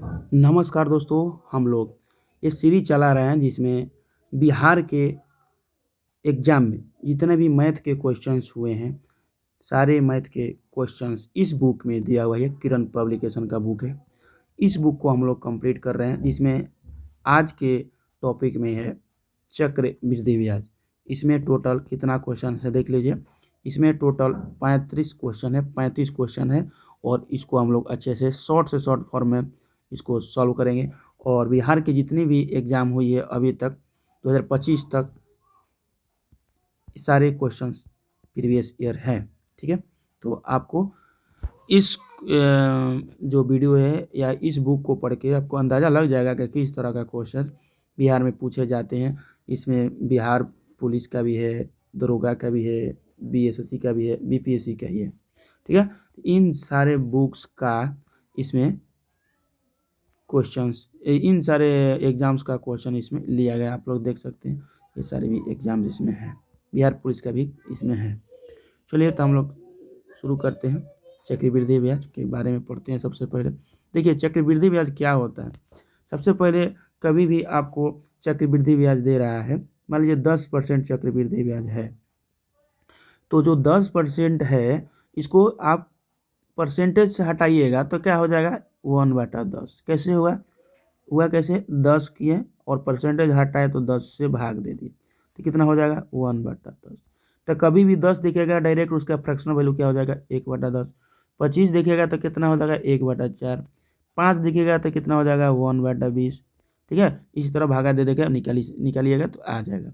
नमस्कार दोस्तों, हम लोग ये सीरीज चला रहे हैं जिसमें बिहार के एग्ज़ाम में जितने भी मैथ के क्वेश्चंस हुए हैं, सारे मैथ के क्वेश्चंस इस बुक में दिया हुआ है। किरण पब्लिकेशन का बुक है। इस बुक को हम लोग कंप्लीट कर रहे हैं, जिसमें आज के टॉपिक में है चक्रवृद्धि ब्याज। इसमें टोटल कितना क्वेश्चन है देख लीजिए। इसमें टोटल 35 क्वेश्चन है और इसको हम लोग अच्छे से शॉर्ट फॉर्म में इसको सॉल्व करेंगे। और बिहार की जितनी भी एग्ज़ाम हुई है अभी तक 2025 तक सारे क्वेश्चंस प्रीवियस ईयर हैं। ठीक है, तो आपको इस जो वीडियो है या इस बुक को पढ़ के आपको अंदाज़ा लग जाएगा कि किस तरह का क्वेश्चन बिहार में पूछे जाते हैं। इसमें बिहार पुलिस का भी है, दरोगा का भी है, बीएसएससी का भी है, बीपीएससी का ही है। ठीक है, इन सारे बुक्स का इसमें क्वेश्चंस, इन सारे एग्ज़ाम्स का क्वेश्चन इसमें लिया गया। आप लोग देख सकते हैं ये सारे भी एग्ज़ाम्स इसमें हैं, बिहार पुलिस का भी इसमें है। चलिए तो हम लोग शुरू करते हैं। चक्रवृद्धि ब्याज के बारे में पढ़ते हैं। सबसे पहले देखिए चक्रवृद्धि ब्याज क्या होता है। सबसे पहले कभी भी आपको चक्रवृद्धि ब्याज दे रहा है, मान लीजिए 10% चक्रवृद्धि ब्याज है, तो जो 10% है इसको आप परसेंटेज से हटाइएगा तो क्या हो जाएगा 1/10। कैसे हुआ कैसे 10 किए और परसेंटेज हटाए तो 10 से भाग दे दिए तो कितना हो जाएगा 1/10। तो कभी भी 10 दिखेगा डायरेक्ट उसका फ्रैक्शनल वैल्यू क्या हो जाएगा 1/10। 25 दिखेगा तो कितना हो जाएगा 1/4। 5 दिखेगा तो कितना हो जाएगा 1/20। ठीक है, इसी तरह भागा दे देगा निकालिएगा तो आ जाएगा।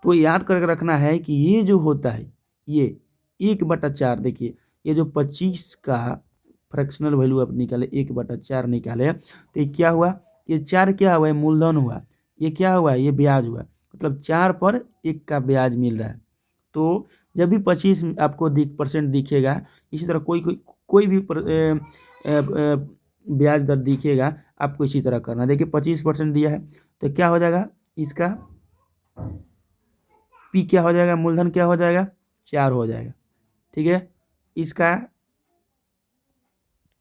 तो याद करके रखना है कि ये जो होता है ये 1/4, देखिए ये जो 25 का फ्रैक्शनल वैल्यू आप निकाले 1/4 निकाले तो ये क्या हुआ, ये 4 क्या हुआ, मूलधन हुआ। ये क्या हुआ, ये ब्याज हुआ, मतलब 4 पर 1 का ब्याज मिल रहा है। तो जब भी 25 आपको परसेंट दिखेगा, इसी तरह कोई भी ब्याज दर दिखेगा आपको इसी तरह करना। देखिए 25% दिया है तो क्या हो जाएगा, इसका पी क्या हो जाएगा, मूलधन क्या हो जाएगा 4 हो जाएगा। ठीक है, इसका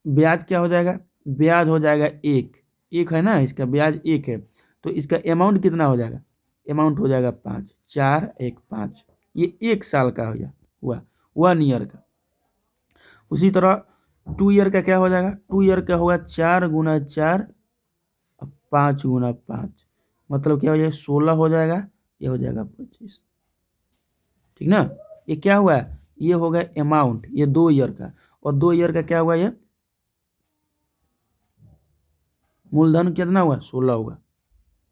ब्याज क्या हो जाएगा, ब्याज हो जाएगा 1 है ना, इसका ब्याज 1 है तो इसका अमाउंट कितना हो जाएगा, अमाउंट हो जाएगा 5। 4 1 5, ये 1 साल का हुआ 1 ईयर का। उसी तरह 2 ईयर का क्या हो जाएगा, 2 ईयर का होगा 4 × 4 5 × 5, मतलब क्या हो जाएगा 16 हो जाएगा, ये हो जाएगा 25। ठीक ना, ये क्या हुआ, ये हो गया अमाउंट, ये 2 ईयर का। और 2 ईयर का क्या हुआ, ये मूलधन कितना हुआ 16 हुआ।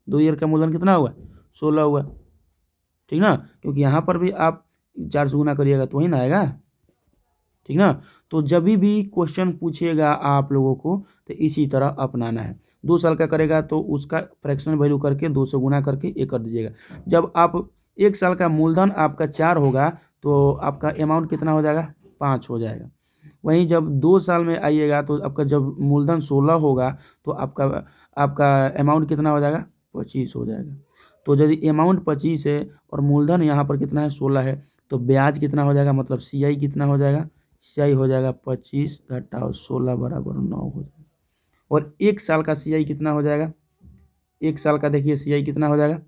2 ईयर का मूलधन कितना हुआ 16 हुआ। ठीक ना, क्योंकि यहाँ पर भी आप 4 से गुना करिएगा तो वही ना आएगा। ठीक ना, तो जब भी क्वेश्चन पूछेगा आप लोगों को तो इसी तरह अपनाना है। 2 साल का करेगा तो उसका फ्रैक्शनल वैल्यू करके 2 से गुना करके ये कर दीजिएगा। जब आप 1 साल का मूलधन आपका 4 होगा तो आपका अमाउंट कितना हो जाएगा 5 हो जाएगा। वहीं जब 2 साल में आइएगा तो आपका जब मूलधन 16 होगा तो आपका अमाउंट कितना हो जाएगा 25 हो जाएगा। तो यदि अमाउंट 25 है और मूलधन यहाँ पर कितना है 16 है तो ब्याज कितना हो जाएगा, मतलब CI कितना हो जाएगा, CI हो जाएगा 25 घटाओ 16 बराबर 9 हो जाएगा। और 1 साल का CI कितना हो जाएगा, 1 साल का देखिए CI कितना हो जाएगा,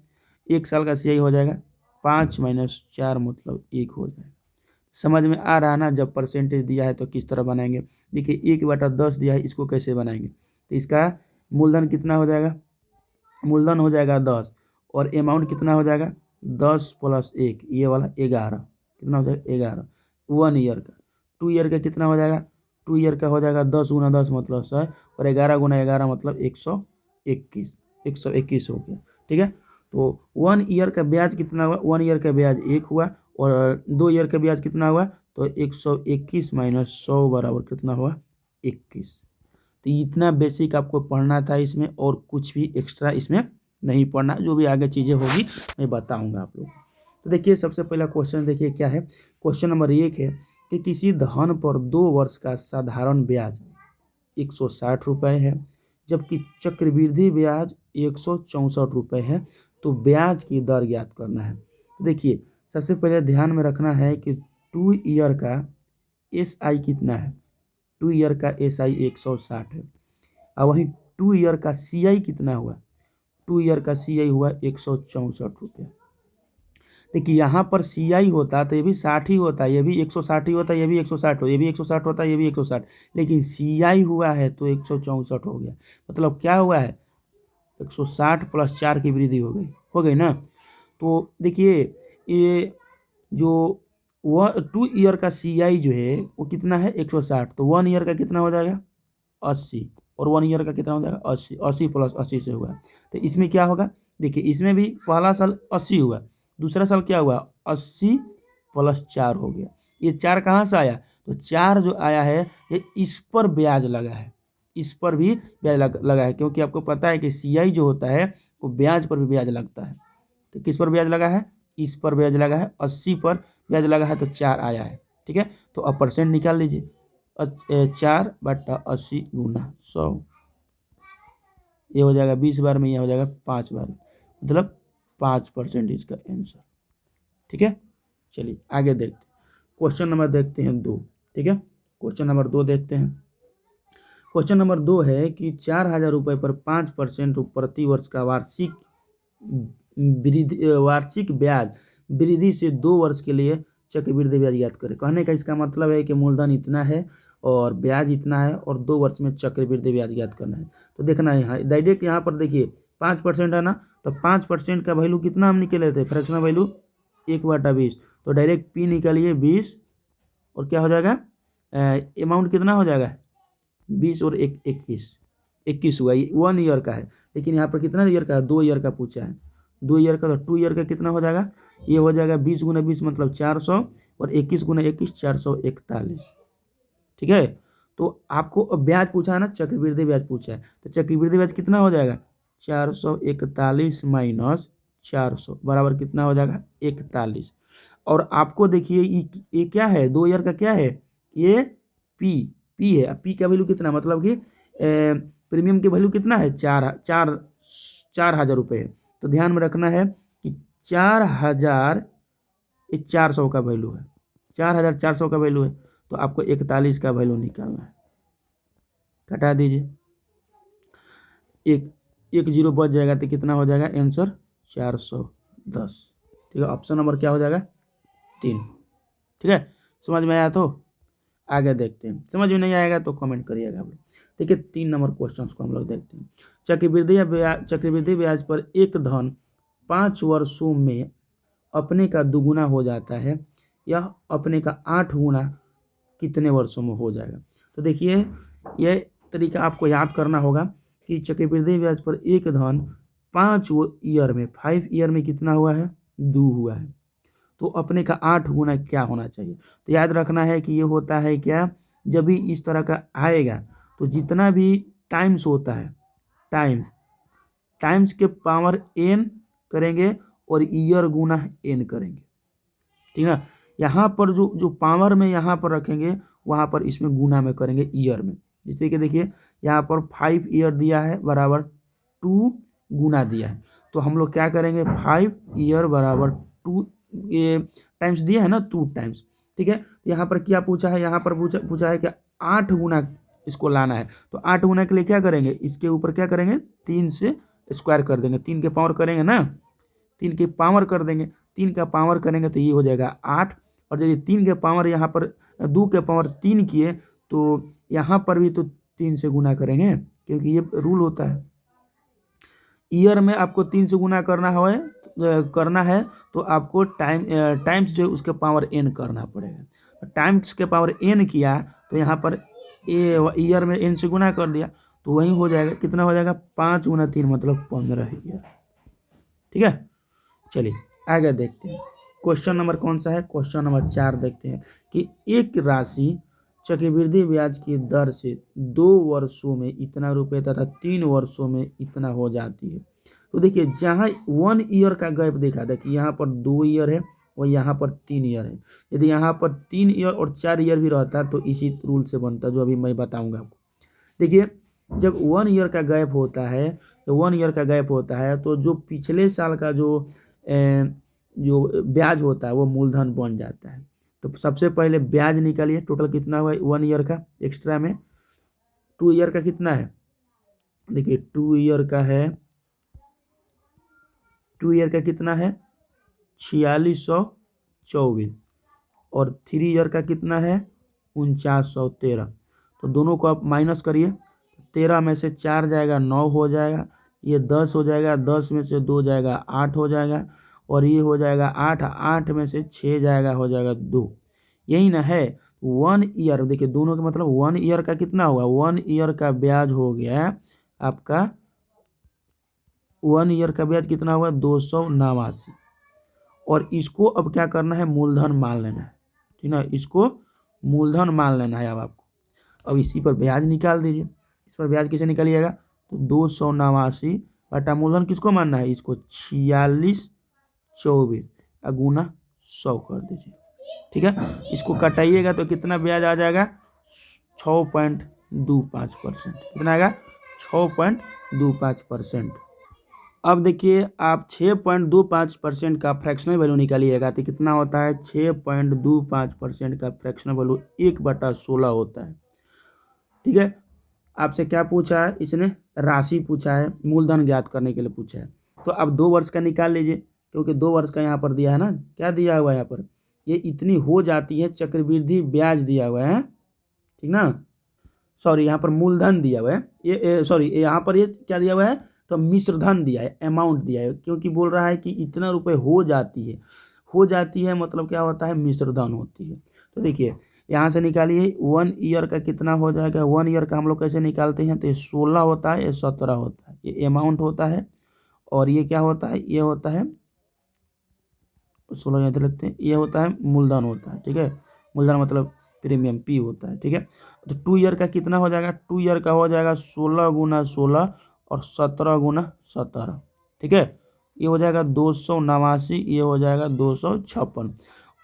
1 साल का CI हो जाएगा 5 - 4 मतलब 1 हो जाएगा। समझ में आ रहा है ना, जब परसेंटेज दिया है तो किस तरह बनाएंगे। देखिए 1/10 दिया है, इसको कैसे बनाएंगे, तो इसका मूलधन कितना हो जाएगा, मूलधन हो जाएगा 10 और अमाउंट कितना हो जाएगा 10 + 1 ये वाला 11, कितना हो जाएगा 11। 1 ईयर का, 2 ईयर का कितना हो जाएगा, 2 ईयर का हो जाएगा 10 × 10 मतलब 100 और 11 × 11 मतलब 121, 121 हो गया। ठीक है, तो 1 ईयर का ब्याज कितना हुआ, 1 ईयर का ब्याज 1 हुआ और 2 ईयर का ब्याज कितना हुआ तो 121 - 100 बराबर कितना हुआ 21। तो इतना बेसिक आपको पढ़ना था इसमें, और कुछ भी एक्स्ट्रा इसमें नहीं पढ़ना। जो भी आगे चीज़ें होगी मैं बताऊंगा आप लोगों को। तो देखिए सबसे पहला क्वेश्चन देखिए क्या है। क्वेश्चन नंबर 1 है कि किसी धन पर 2 वर्ष का साधारण ब्याज 160 रुपये है, जबकि चक्रवृद्धि ब्याज 164 रुपये है, तो ब्याज की दर ज्ञात करना है। तो देखिए सबसे पहले ध्यान में रखना है कि 2 ईयर का SI कितना है, 2 ईयर का SI 160 है और वहीं टू ईयर का CI कितना हुआ, 2 ईयर का CI हुआ 164 रुपये। देखिए यहाँ पर CI होता तो ये भी 60 ही होता, ये भी 160 ही होता, ये भी 160 हो, ये भी 160 होता, ये भी 160, लेकिन CI हुआ है तो 164 हो गया। मतलब क्या हुआ है, 160 + 4 की वृद्धि हो गई ना। तो देखिए ये जो 2 ईयर का CI जो है वो कितना है 160, तो 1 ईयर का कितना हो जाएगा 80, और 1 ईयर का कितना हो जाएगा 80, 80 + 80 से हुआ। तो इसमें क्या होगा, देखिए इसमें भी पहला साल 80 हुआ, दूसरा साल क्या हुआ 80 + 4 हो गया। ये 4 कहाँ से आया, तो 4 जो आया है ये इस पर ब्याज लगा है, इस पर भी ब्याज लगा है, क्योंकि आपको पता है कि CI जो होता है वो ब्याज पर भी ब्याज लगता है। तो किस पर ब्याज लगा है, इस पर ब्याज लगा है, 80 पर ब्याज लगा है, तो 4 आया है। ठीक है, तो अब परसेंट निकाल लीजिए, 4/80 × 100, ये हो जाएगा 20 बार में, ये हो जाएगा 5 बार, मतलब 5% इसका आंसर। ठीक है, चलिए आगे देखते हैं, क्वेश्चन नंबर देखते हैं 2। ठीक है, क्वेश्चन नंबर 2 देखते हैं। क्वेश्चन नंबर 2 है कि 4,000 रुपये पर 5% प्रति वर्ष का वार्षिक ब्याज वृद्धि से 2 वर्ष के लिए चक्रवृद्धि ब्याज ज्ञात करें। कहने का इसका मतलब है कि मूलधन इतना है और ब्याज इतना है और 2 वर्ष में चक्रवृद्धि ब्याज ज्ञात करना है। तो देखना है यहाँ डायरेक्ट, यहाँ पर देखिए 5% है ना, तो 5% का वैल्यू कितना हम निकले थे, फ्रैक्शनल वैल्यू 1/20, तो डायरेक्ट P निकालिए 20, और क्या हो जाएगा अमाउंट कितना हो जाएगा 20 और 21 हुआ। 1 ईयर का है, लेकिन यहाँ पर कितना ईयर का है, 2 ईयर का पूछा है, 2 ईयर का, तो 2 ईयर का कितना हो जाएगा, ये हो जाएगा 20 × 20 मतलब 400, और 21 × 21 441। ठीक है, तो आपको अब ब्याज पूछा है ना, चक्रवृद्धि ब्याज पूछा है, तो चक्रवृद्धि ब्याज कितना हो जाएगा 441 - 400 बराबर कितना हो जाएगा 41। और आपको देखिए ये क्या है, 2 ईयर का क्या है, ये पी है, पी का वैल्यू कितना, मतलब कि प्रीमियम की वैल्यू कितना है 4,000 रुपये है। तो ध्यान में रखना है कि 4,400 का वैल्यू है, 4,400 का वैल्यू है, तो आपको 41 का वैल्यू निकालना है, घटा दीजिए, एक जीरो बच जाएगा, तो कितना हो जाएगा आंसर 410। ठीक है, ऑप्शन नंबर क्या हो जाएगा 3। ठीक है, समझ में आया, तो आगे देखते हैं, समझ में नहीं आएगा तो कमेंट करिएगा आप लोग। देखिए 3 नंबर क्वेश्चन को हम लोग देखते हैं। चक्रवृद्धि ब्याज पर एक धन 5 वर्षों में अपने का दुगुना हो जाता है, यह अपने का 8 गुना कितने वर्षों में हो जाएगा। तो देखिए यह तरीका आपको याद करना होगा कि चक्रवृद्धि ब्याज पर एक धन 5 ईयर में कितना हुआ है 2 हुआ है, तो अपने का 8 गुना क्या होना चाहिए। तो याद रखना है कि ये होता है क्या, जब भी इस तरह का आएगा तो जितना भी टाइम्स होता है, टाइम्स के पावर n करेंगे और ईयर गुना n करेंगे। ठीक है, यहाँ पर जो पावर में यहाँ पर रखेंगे, वहाँ पर इसमें गुना में करेंगे ईयर में। जैसे कि देखिए यहाँ पर 5 ईयर दिया है बराबर 2 गुना दिया है, तो हम लोग क्या करेंगे 5 ईयर बराबर 2 ये टाइम्स दिया है ना 2 टाइम्स। ठीक है, यहाँ पर क्या पूछा है, यहाँ पर पूछा है कि 8 गुना इसको लाना है, तो 8 गुना के लिए क्या करेंगे, इसके ऊपर क्या करेंगे 3 से स्क्वायर कर देंगे, 3 के पावर करेंगे ना, 3 के पावर कर देंगे, 3 का पावर करेंगे तो ये हो जाएगा 8, और जब 3 के पावर यहाँ पर 2 के पावर 3 किए तो यहाँ पर भी तो 3 से गुना करेंगे, क्योंकि ये रूल होता है। ईयर में आपको 3 से गुना करना है तो आपको टाइम्स जो उसके पावर n करना पड़ेगा। टाइम्स के पावर n किया तो यहाँ पर ईयर में n से गुना कर दिया, तो वही हो जाएगा, कितना हो जाएगा 5 × 3 मतलब 15 ईयर। ठीक है, चलिए आगे देखते हैं, क्वेश्चन नंबर कौन सा है, क्वेश्चन नंबर 4 देखते हैं कि एक राशि चक्रवृद्धि ब्याज की दर से 2 वर्षों में इतना रुपये तथा 3 वर्षों में इतना हो जाती है। तो देखिए जहाँ 1 ईयर का गैप देखा था कि यहाँ पर 2 ईयर है और यहाँ पर 3 ईयर है, यदि यहाँ पर 3 ईयर और 4 ईयर भी रहता तो इसी रूल से बनता जो अभी मैं बताऊंगा आपको। देखिए जब 1 ईयर का गैप होता है, तो 1 ईयर का गैप होता है तो जो पिछले साल का जो ब्याज होता है वो मूलधन बन जाता है। तो सबसे पहले ब्याज निकालिए, टोटल कितना हुआ 1 ईयर का, एक्स्ट्रा में 2 ईयर का कितना है देखिए 2 ईयर का है, 2 ईयर का कितना है 4624, और 3 ईयर का कितना है 4913। तो दोनों को आप माइनस करिए, 13 में से 4 जाएगा 9 हो जाएगा, ये 10 हो जाएगा, 10 में से 2 जाएगा 8 हो जाएगा, और ये हो जाएगा 8, 8 में से 6 जाएगा हो जाएगा 2। यही ना है 1 ईयर। देखिए दोनों का मतलब 1 ईयर का कितना हुआ, 1 ईयर का ब्याज हो गया आपका, 1 ईयर का ब्याज कितना हुआ 289। और इसको अब क्या करना है, मूलधन मान लेना है, ठीक ना, इसको मूलधन मान लेना है अब आपको। अब इसी पर ब्याज निकाल दीजिए, इस पर ब्याज कैसे निकालिएगा, तो 289 बटा मूलधन किसको मानना है, इसको 4624 गुना 100 कर दीजिए। ठीक है, इसको कटाइएगा तो कितना ब्याज आ जाएगा 6.25%। कितना आएगा 6.25%। अब देखिए आप 6.25% का फ्रैक्शनल वैल्यू निकालिएगा तो कितना होता है, 6.25% का फ्रैक्शनल वैल्यू 1/16 होता है। ठीक है, आपसे क्या पूछा है इसने, राशि पूछा है, मूलधन ज्ञात करने के लिए पूछा है। तो अब 2 वर्ष का निकाल लीजिए, क्योंकि 2 वर्ष का यहाँ पर दिया है ना, क्या दिया हुआ है यहाँ पर, ये इतनी हो जाती है चक्रवृद्धि ब्याज दिया हुआ है, ठीक ना, सॉरी यहाँ पर मूलधन दिया हुआ है, ये सॉरी यहाँ पर ये क्या दिया हुआ है, तो मिश्र धन दिया है, अमाउंट दिया है, क्योंकि बोल रहा है कि इतना रुपए हो जाती है, हो जाती है मतलब क्या होता है, मिश्र धन होती है। तो देखिए यहाँ से निकालिए 1 ईयर का कितना हो जाएगा, 1 ईयर का हम लोग कैसे निकालते हैं, तो ये 16 होता है, ये 17 होता है, ये अमाउंट होता है, और ये क्या होता है, ये होता है 16 यहाँ लिखते हैं, ये होता है मूलधन होता है। ठीक है, मूलधन मतलब प्रीमियम पी होता है। ठीक है, तो 2 ईयर का कितना हो जाएगा, 2 ईयर का हो जाएगा 16 गुना 16 और 17 गुना 17। ठीक है, ये हो जाएगा 289, ये हो जाएगा 256।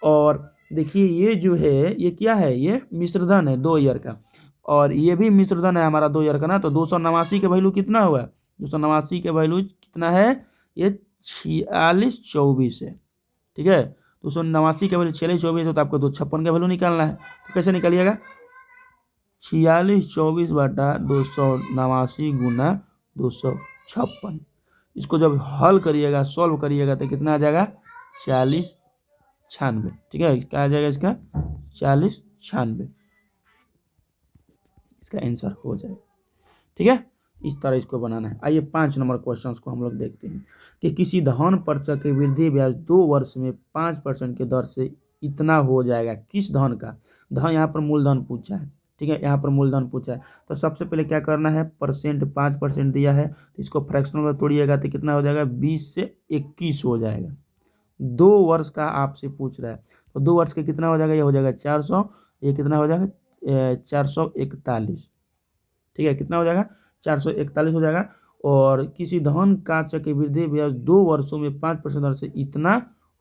और देखिए ये जो है ये क्या है, ये मिश्रधन है 2 ईयर का, और ये भी मिश्रधन है हमारा 2 ईयर का ना। तो 289 के वैल्यू कितना हुआ, 289 के वैल्यू कितना है, ये 4624 है। ठीक है, 289 का वैल्यू 4624 है, तो आपको 256 का वैल्यू निकालना है। तो कैसे निकालिएगा, 4624 बटा 289 गुना 256। इसको जब हल करिएगा, सॉल्व करिएगा तो कितना आ जाएगा 4096। ठीक है, क्या आ जाएगा इसका 4096, इसका आंसर हो जाएगा। ठीक है, इस तरह इसको बनाना है। आइए 5 नंबर क्वेश्चन को हम लोग देखते हैं कि किसी धन पर चक्रवृद्धि ब्याज 2 वर्ष में 5% के दर से इतना हो जाएगा। किस धन का, धन यहाँ पर मूलधन पूछा है। ठीक है, यहाँ पर मूलधन पूछा है, तो सबसे पहले क्या करना है, परसेंट 5% दिया है, तो इसको फ्रैक्शनल में तोड़िएगा तो कितना हो जाएगा 20 से 21 हो जाएगा। 2 वर्ष का आपसे पूछ रहा है, तो 2 वर्ष का कितना हो जाएगा, ये हो जाएगा 400, ये कितना हो जाएगा 441। ठीक है, कितना हो जाएगा 441 हो जाएगा। और किसी धन का चक्रवृद्धि ब्याज 2 वर्षों में 5% दर से इतना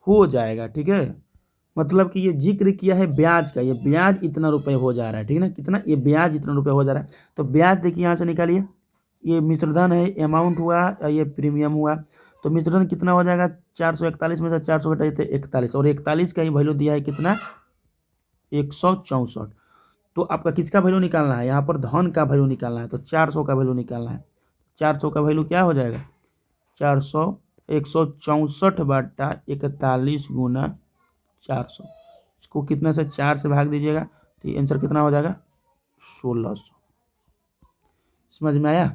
हो जाएगा। ठीक है, मतलब कि ये जिक्र किया है ब्याज का, ये ब्याज इतना रुपए हो जा रहा है। ठीक है ना, कितना, ये ब्याज इतना रुपए हो जा रहा है। तो ब्याज देखिए यहाँ से निकालिए, ये मिश्रधन है, अमाउंट हुआ, ये प्रीमियम हुआ, तो मिश्रधन कितना हो जाएगा 441 में से 400 घटाइए तो 41, और 41 का ही वैल्यू दिया है कितना 164। तो आपका किसका वैल्यू निकालना है, यहाँ पर धन का वैल्यू निकालना है, तो 400 का वैल्यू निकालना है। 400 का वैल्यू क्या हो जाएगा 400, 164 बटा 41 गुना 400, इसको कितना से 4 से भाग दीजिएगा तो आंसर कितना हो जाएगा 1600। समझ में आया।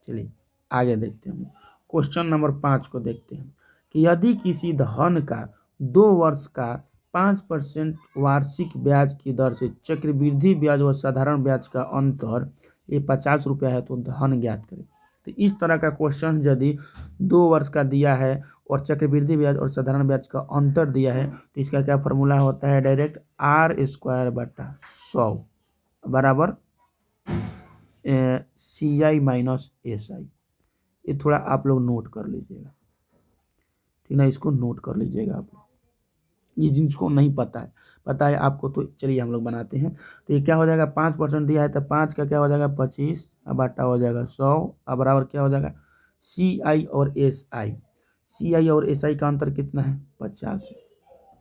चलिए आगे देखते हैं, क्वेश्चन नंबर 5 को देखते हैं कि यदि किसी धन का 2 वर्ष का 5% वार्षिक ब्याज की दर से चक्रवृद्धि ब्याज और साधारण ब्याज का अंतर ये 50 रुपया है, तो धन ज्ञात करें। तो इस तरह का क्वेश्चन यदि 2 वर्ष का दिया है और चक्रवृद्धि ब्याज और साधारण ब्याज का अंतर दिया है, तो इसका क्या फॉर्मूला होता है, डायरेक्ट r² बटा 100 बराबर CI माइनस SI। ये थोड़ा आप लोग नोट कर लीजिएगा, ठीक ना, इसको नोट कर लीजिएगा आप लोग, ये जिनको नहीं पता है आपको, तो चलिए हम लोग बनाते हैं। तो ये क्या हो जाएगा 5% दिया है, तो 5 का क्या हो जाएगा 25, अब बटा हो जाएगा 100, अब बराबर क्या हो जाएगा CI और SI। CI और SI का अंतर कितना है 50 है,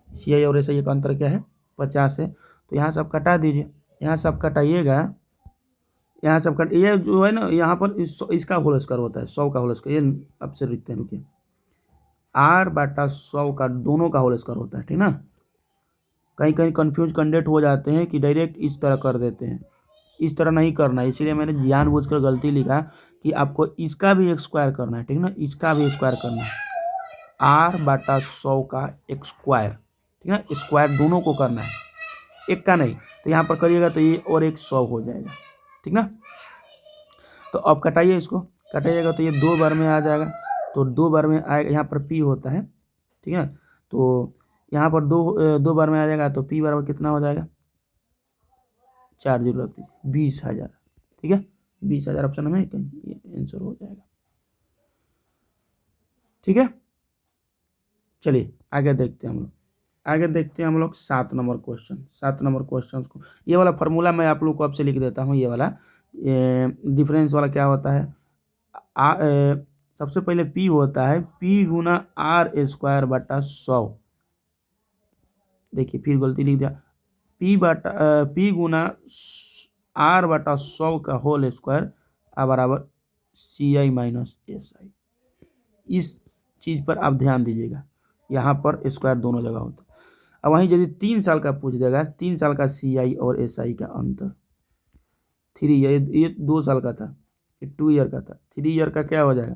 CI और SI का अंतर क्या है 50 है। तो यहाँ सब कटा दीजिए, यहाँ सब कटाइएगा, यहाँ सब कट, ये जो है ना यहाँ पर इसका होल स्क्वायर होता है, 100 का होल स्क्वायर, ये अब से लिखते हैं, रुकिए, r/100 का दोनों का होल स्क्वायर होता है, ठीक ना। कहीं कहीं कंफ्यूज कैंडिडेट हो जाते हैं कि डायरेक्ट इस तरह कर देते हैं, इस तरह नहीं करना है, इसीलिए मैंने जानबूझकर गलती लिखा कि आपको इसका भी एक स्क्वायर करना है, ठीक ना, इसका भी स्क्वायर करना है, r/100 का एक स्क्वायर, ठीक ना, स्क्वायर दोनों को करना है, एक का नहीं। तो यहाँ पर करिएगा तो ये और एक 100 हो जाएगा, ठीक ना। तो अब कटाइए, इसको कटाइएगा तो ये 2 बार में आ जाएगा, तो 2 बार में आएगा, यहाँ पर p होता है, ठीक है, तो यहाँ पर 2 बार में आ जाएगा, तो p बराबर कितना हो जाएगा, 4 जीरो रख दीजिए, 20,000, ठीक है, 20,000 ऑप्शन में कहीं आंसर हो जाएगा, ठीक है। चलिए आगे देखते हैं हम लोग, आगे देखते हैं हम लोग 7 नंबर क्वेश्चन। 7 नंबर क्वेश्चन को ये वाला फार्मूला मैं आप लोग को अब से लिख देता हूँ, ये वाला डिफरेंस वाला क्या होता है, सबसे पहले p होता है p गुना r² / 100, देखिए फिर गलती लिख दिया, p गुना r/100 का होल स्क्वायर बराबर CI माइनस SI। इस चीज़ पर आप ध्यान दीजिएगा, यहाँ पर स्क्वायर दोनों जगह होता है। अब वहीं यदि 3 साल का पूछ देगा, 3 साल का CI और SI का अंतर, 3 ये 2 साल का था, ये 2 ईयर का था, 3 ईयर का क्या हो जाएगा,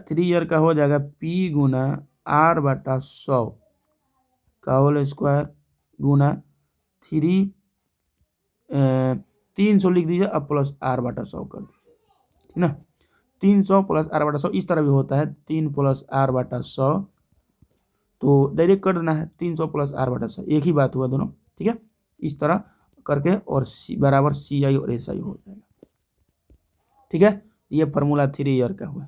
3 ईयर का हो जाएगा p गुना r/100 का होल स्क्वायर गुना 300 लिख दीजिए, अब प्लस r/100 कर दीजिए, ठीक ना, 300 प्लस r/100, इस तरह भी होता है 3 प्लस r/100, तो डायरेक्ट कर देना है 300 प्लस r/100, एक ही बात हुआ दोनों, ठीक है, इस तरह करके और बराबर CI और SI हो जाएगा, ठीक है। ये फार्मूला 3 ईयर का हुआ।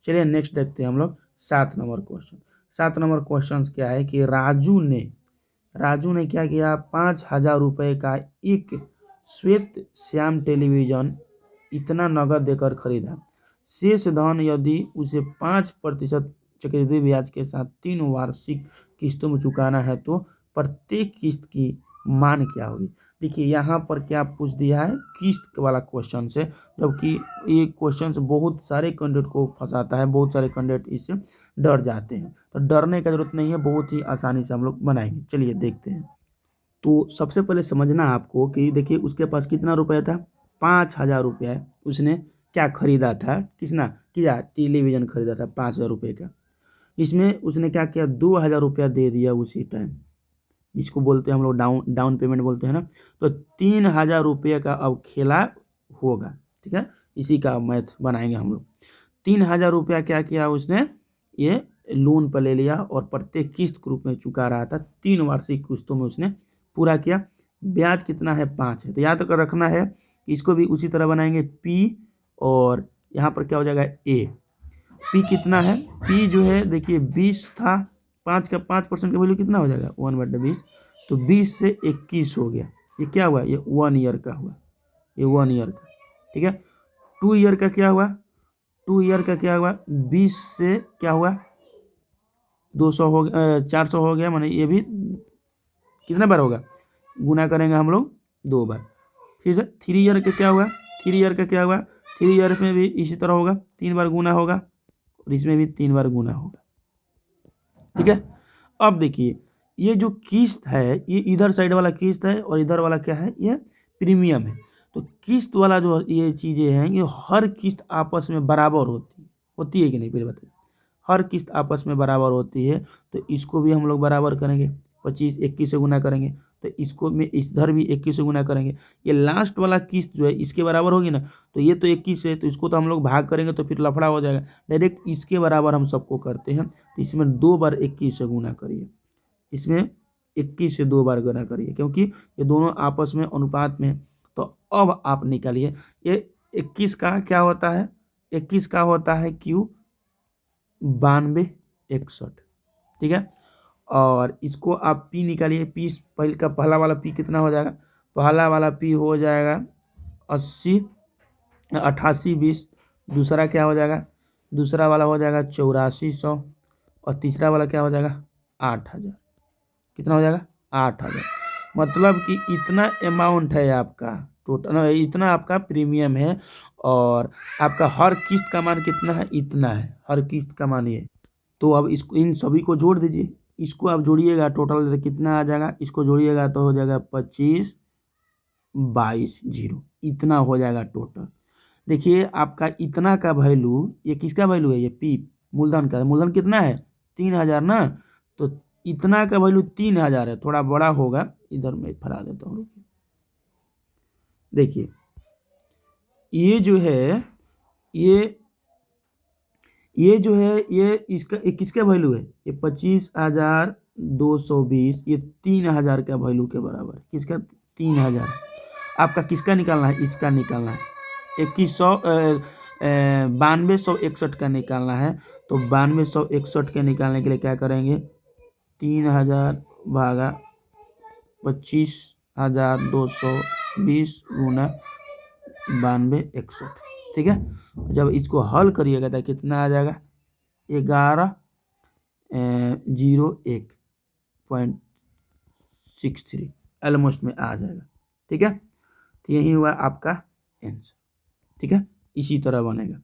चलिए नेक्स्ट देखते हैं हम लोग 7 नंबर क्वेश्चन। 7 नंबर क्वेश्चन क्या है कि राजू ने क्या किया, 5,000 रुपये का एक श्वेत श्याम टेलीविजन इतना नगद देकर खरीदा। शेष धन यदि उसे 5% चक्रवृद्धि ब्याज के साथ 3 वार्षिक किस्तों में चुकाना है तो प्रत्येक किस्त की मान क्या होगी। देखिए यहाँ पर क्या पूछ दिया है, किस्त वाला क्वेश्चन से, जबकि ये क्वेश्चन बहुत सारे कैंडिडेट को फंसाता है, बहुत सारे कैंडिडेट इससे डर जाते हैं, तो डरने की जरूरत नहीं है, बहुत ही आसानी से हम लोग बनाएंगे। चलिए देखते हैं। तो सबसे पहले समझना आपको कि देखिए उसके पास कितना रुपया था, 5,000 रुपया उसने क्या खरीदा था, किया टेलीविजन खरीदा था 5,000 रुपये का। इसमें उसने क्या किया, 2,000 रुपया दे दिया उसी टाइम, जिसको बोलते हैं हम लोग डाउन पेमेंट बोलते हैं ना। तो 3,000 रुपये का अब खेला होगा, ठीक है, इसी का मैथ बनाएंगे हम लोग। 3,000 रुपया क्या किया उसने, ये लोन पर ले लिया और प्रत्येक किस्त के रूप में चुका रहा था, 3 वार्षिक किस्तों में उसने पूरा किया। ब्याज कितना है, 5 है, तो याद कर रखना है, इसको भी उसी तरह बनाएंगे P, और यहाँ पर क्या हो जाएगा A। P कितना है, P जो है देखिए 20 था, 5% का वैल्यू कितना हो जाएगा 1/20, तो 20 से 21 हो गया, ये क्या हुआ, ये 1 ईयर का हुआ, ये 1 ईयर का, ठीक है। 2 ईयर का क्या हुआ, 2 ईयर का क्या हुआ, 20 से क्या हुआ 200 हो गया, 400 हो गया, माने ये भी कितना बार होगा, गुना करेंगे हम लोग 2 बार। फिर से 3 ईयर का क्या हुआ, 3 ईयर का क्या हुआ, 3 ईयर में भी इसी तरह होगा, 3 बार गुना होगा, और इसमें भी 3 बार गुना होगा, ठीक है। अब देखिए ये जो किस्त है, ये इधर साइड वाला किस्त है और इधर वाला क्या है, ये प्रीमियम है। तो किस्त वाला जो ये चीज़ें हैं, ये हर किस्त आपस में बराबर होती है कि नहीं, पहले बताइए। हर किस्त आपस में बराबर होती है, तो इसको भी हम लोग बराबर करेंगे, 25 21 से गुना करेंगे, तो इसको में इधर भी 21 से गुना करेंगे। ये लास्ट वाला किस्त जो है इसके बराबर होगी ना, तो ये तो 21 है, तो इसको तो हम लोग भाग करेंगे तो फिर लफड़ा हो जाएगा, डायरेक्ट इसके बराबर हम सबको करते हैं। तो इसमें 2 बार 21 से गुना करिए, इसमें 21 से 2 बार गुना करिए, क्योंकि ये दोनों आपस में अनुपात में। तो अब आप निकालिए, ये 21 का क्या होता है, 21 का होता है Q 92 61, ठीक है। और इसको आप P निकालिए, P पहला वाला P कितना हो जाएगा, पहला वाला P हो जाएगा 80 88 20, दूसरा क्या हो जाएगा, दूसरा वाला हो जाएगा 8400, और तीसरा वाला क्या हो जाएगा 8,000, कितना हो जाएगा 8,000। मतलब कि इतना अमाउंट है आपका, टोटल इतना आपका प्रीमियम है, और आपका हर किस्त का मान कितना है, इतना है हर किस्त का मान ये। तो अब इसको इन सभी को जोड़ दीजिए, इसको आप जोड़िएगा टोटल कितना आ जाएगा, इसको जोड़िएगा तो हो जाएगा 25 22 0, इतना हो जाएगा टोटल। देखिए आपका इतना का वैल्यू, ये किसका वैल्यू है, ये पी मूलधन का। मूलधन कितना है 3000 ना, तो इतना का वैल्यू 3000 है, थोड़ा बड़ा होगा, इधर मैं फैला देता हूँ। देखिए ये जो है, ये जो है ये इसका किसका वैल्यू है, ये 25,220, ये 3000 का वैल्यू के बराबर। किसका 3000, आपका किसका निकालना है, इसका निकालना है 9261 का निकालना है। तो 9261 के निकालने के लिए क्या करेंगे, 3000 भागा 25,220 गुना 9261, ठीक है। जब इसको हल करिएगा तो कितना आ जाएगा, 1101.63 ऑलमोस्ट में आ जाएगा, ठीक है। तो यही हुआ आपका आंसर, ठीक है। इसी तरह बनेगा,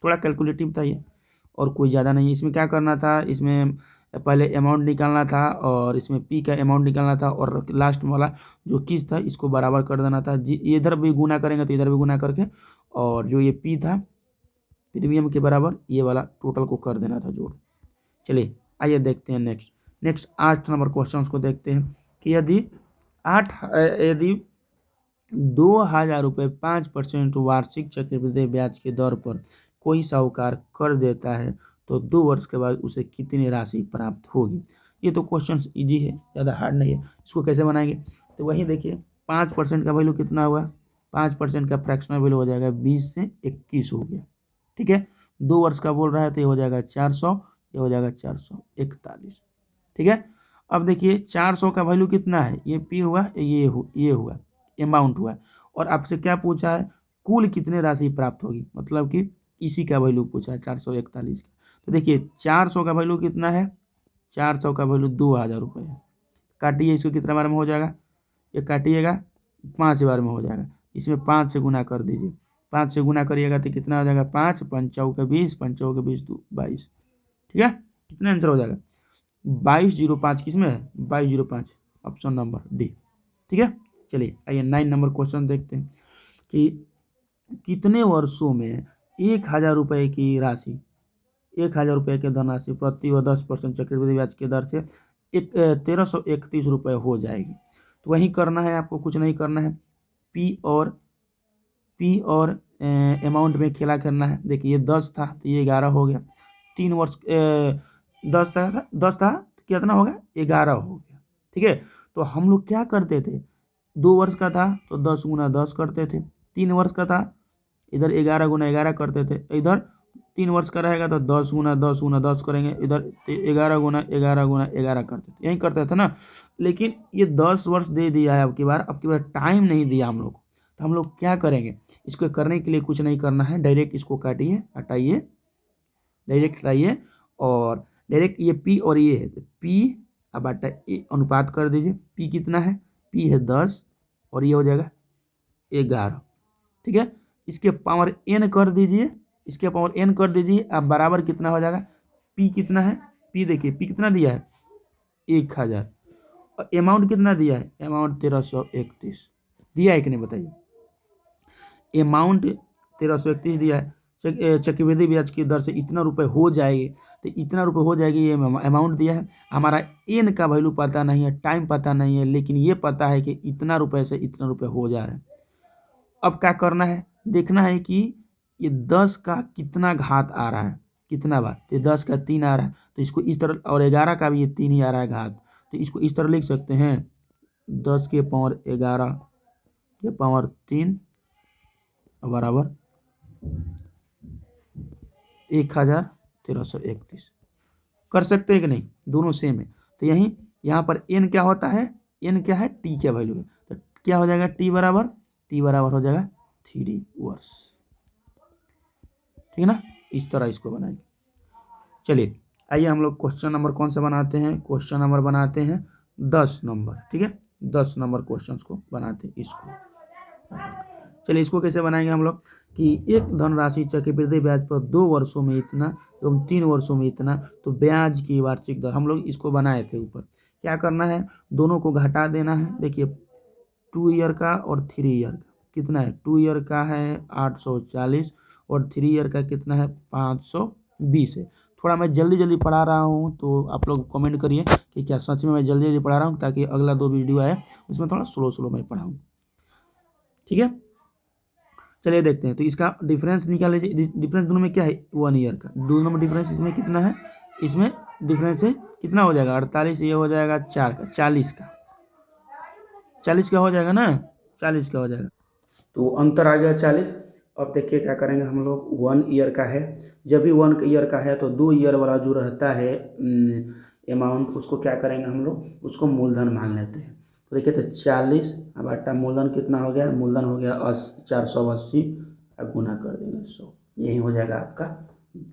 थोड़ा कैलकुलेटिव था ये, और कोई ज़्यादा नहीं। इसमें क्या करना था, इसमें पहले अमाउंट निकालना था, और इसमें पी का अमाउंट निकालना था, और लास्ट वाला जो किस्त था इसको बराबर कर देना था जी। इधर भी गुना करेंगे तो इधर भी गुना करके, और जो ये पी था प्रीमियम के बराबर ये वाला टोटल को कर देना था जोड़। चलिए आइए देखते हैं नेक्स्ट 8 नंबर क्वेश्चन को देखते हैं कि यदि 2000 रुपये 5% वार्षिक चक्रवृद्धि ब्याज के दर पर कोई साहूकार कर देता है तो 2 वर्ष के बाद उसे कितनी राशि प्राप्त होगी। ये तो क्वेश्चन इजी है, ज़्यादा हार्ड नहीं है। इसको कैसे बनाएंगे, तो वही देखिए 5% का वैल्यू कितना हुआ, 5% का फ्रैक्शनल वैल्यू हो जाएगा 20 से 21 हो गया, ठीक है। 2 वर्ष का बोल रहा है तो ये हो जाएगा 400, ये हो जाएगा 441, ठीक है। अब देखिए 400 का वैल्यू कितना है, ये पी हुआ, ये हुआ अमाउंट हुआ, और आपसे क्या पूछा है, कुल कितने राशि प्राप्त होगी, मतलब कि इसी का वैल्यू पूछा है 441 का। तो देखिए 400 का वैल्यू कितना है, 400 का वैल्यू 2000 रुपये है। काटिए इसको, कितना बार में हो जाएगा, ये काटिएगा 5 बार में हो जाएगा। इसमें 5 से गुना कर दीजिए, 5 से गुना करिएगा तो कितना हो जाएगा, 5 5 × 20, 5 × 20 22, ठीक है। कितना आंसर हो जाएगा, 2205 किसमें है, 2205 ऑप्शन नंबर डी, ठीक है। चलिए आइए 9 नंबर क्वेश्चन देखते हैं कि कितने वर्षों में 1000 रुपये की राशि, 1000 रुपये के धनराशि प्रति व 10% चक्रवृद्धि ब्याज के दर से 1331 रुपये हो जाएगी। तो वही करना है आपको, कुछ नहीं करना है। पी और अमाउंट में खेला करना है। देखिए ये 10 था तो ये 11 हो गया, 3 वर्ष 10 था तो कितना हो गया, 11 हो गया, ठीक है। तो हम लोग क्या करते थे, 2 वर्ष का था तो 10 गुना 10 करते थे, 3 वर्ष का था इधर 11 गुना 11 करते थे, इधर 3 वर्ष का रहेगा तो 10 गुना 10 गुना 10 करेंगे, इधर 11 गुना 11 गुना 11 करते थे, यही करते थे ना। लेकिन ये 10 वर्ष दे दिया है, अब की बार टाइम नहीं दिया हम लोग को। तो हम लोग क्या करेंगे, इसको करने के लिए कुछ नहीं करना है, डायरेक्ट इसको काटिए, हटाइए, डायरेक्ट हटाइए, और डायरेक्ट ये पी और ये है, तो पी अब अनुपात कर दीजिए। पी कितना है, पी है 10 और ये हो जाएगा 11, ठीक है। इसके पावर n कर दीजिए, इसके पावर n कर दीजिए, अब बराबर कितना हो जाएगा, पी कितना है, पी देखिए पी कितना दिया है 1000, और अमाउंट कितना दिया है, अमाउंट 1331 दिया है कि नहीं बताइए। अमाउंट 1331 दिया है, चक्रवृद्धि ब्याज की दर से इतना रुपए हो जाएगी, तो इतना रुपए हो जाएगी, ये अमाउंट दिया है। हमारा एन का वैल्यू पता नहीं है, टाइम पता नहीं है, लेकिन ये पता है कि इतना रुपए से इतना रुपए हो जा रहे हैं। अब क्या करना है, देखना है कि ये 10 का कितना घात आ रहा है, कितना बार, तो 10 का 3 आ रहा है, तो इसको इस तरह, और 11 का भी ये 3 ही आ रहा है घात, तो इसको इस तरह लिख सकते हैं 10 के पावर 11 के पावर 3 बराबर 1331 कर सकते हैं कि नहीं, दोनों सेम है। तो यही यहाँ पर n क्या होता है, n क्या है, t क्या वैल्यू है, तो क्या हो जाएगा, t बराबर हो जाएगा 3 वर्ष, ठीक है ना। इस तरह इसको बनाएंगे। चलिए आइए हम लोग क्वेश्चन नंबर कौन सा बनाते हैं, क्वेश्चन नंबर बनाते हैं 10 नंबर, ठीक है। 10 नंबर क्वेश्चन को बनाते हैं इसको। चलिए इसको कैसे बनाएंगे हम लोग कि एक धनराशि चक्रवृद्धि ब्याज पर 2 वर्षों में इतना एवं 3 वर्षों में इतना, तो ब्याज की वार्षिक दर हम लोग इसको बनाए थे ऊपर। क्या करना है, दोनों को घटा देना है। देखिए 2 ईयर का और 3 ईयर का कितना है, 2 ईयर का है 840 और 3 ईयर का कितना है 520 है। थोड़ा मैं जल्दी जल्दी पढ़ा रहा हूँ, तो आप लोग कमेंट करिए कि क्या सच में मैं जल्दी जल्दी पढ़ा रहा हूँ, ताकि अगला 2 वीडियो आए उसमें थोड़ा स्लो स्लो मैं पढ़ाऊँ। ठीक है, चलिए देखते हैं। तो इसका डिफरेंस निकाल लीजिए। डिफरेंस दोनों में क्या है, 1 ईयर का। दोनों में डिफरेंस इसमें कितना है, इसमें डिफरेंस है कितना हो जाएगा 48, ये हो जाएगा 4 का, 40 का, 40 का हो जाएगा ना, 40 का हो जाएगा। तो अंतर आ गया 40। अब देखिए क्या करेंगे हम लोग, 1 ईयर का है, जब भी 1 ईयर का है तो 2 ईयर वाला जो रहता है अमाउंट, उसको क्या करेंगे हम लोग, उसको मूलधन मान लेते हैं। तो देखिए तो 40 अब आटा मूलधन कितना हो गया, मूलधन हो गया 480 और गुना कर देंगे 100, यही हो जाएगा आपका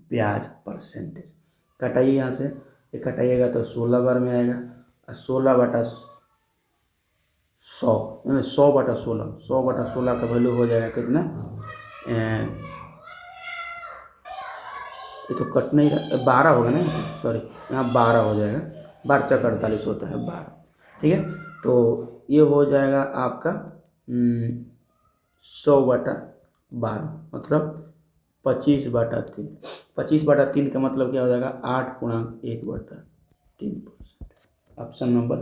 ब्याज परसेंटेज। कटाइए यहाँ से, ये कटाइएगा तो 16 बार में आएगा, और 100/16 का वैल्यू हो जाएगा कितना, ये तो कट नहीं रहा, 12 होगा ना, सॉरी यहाँ 12 हो जाएगा, 12 चक 48 होता है 12। ठीक है, तो ये हो जाएगा आपका 100/12 मतलब 25/3। 25/3 का मतलब क्या हो जाएगा, 8×1/3%। Option number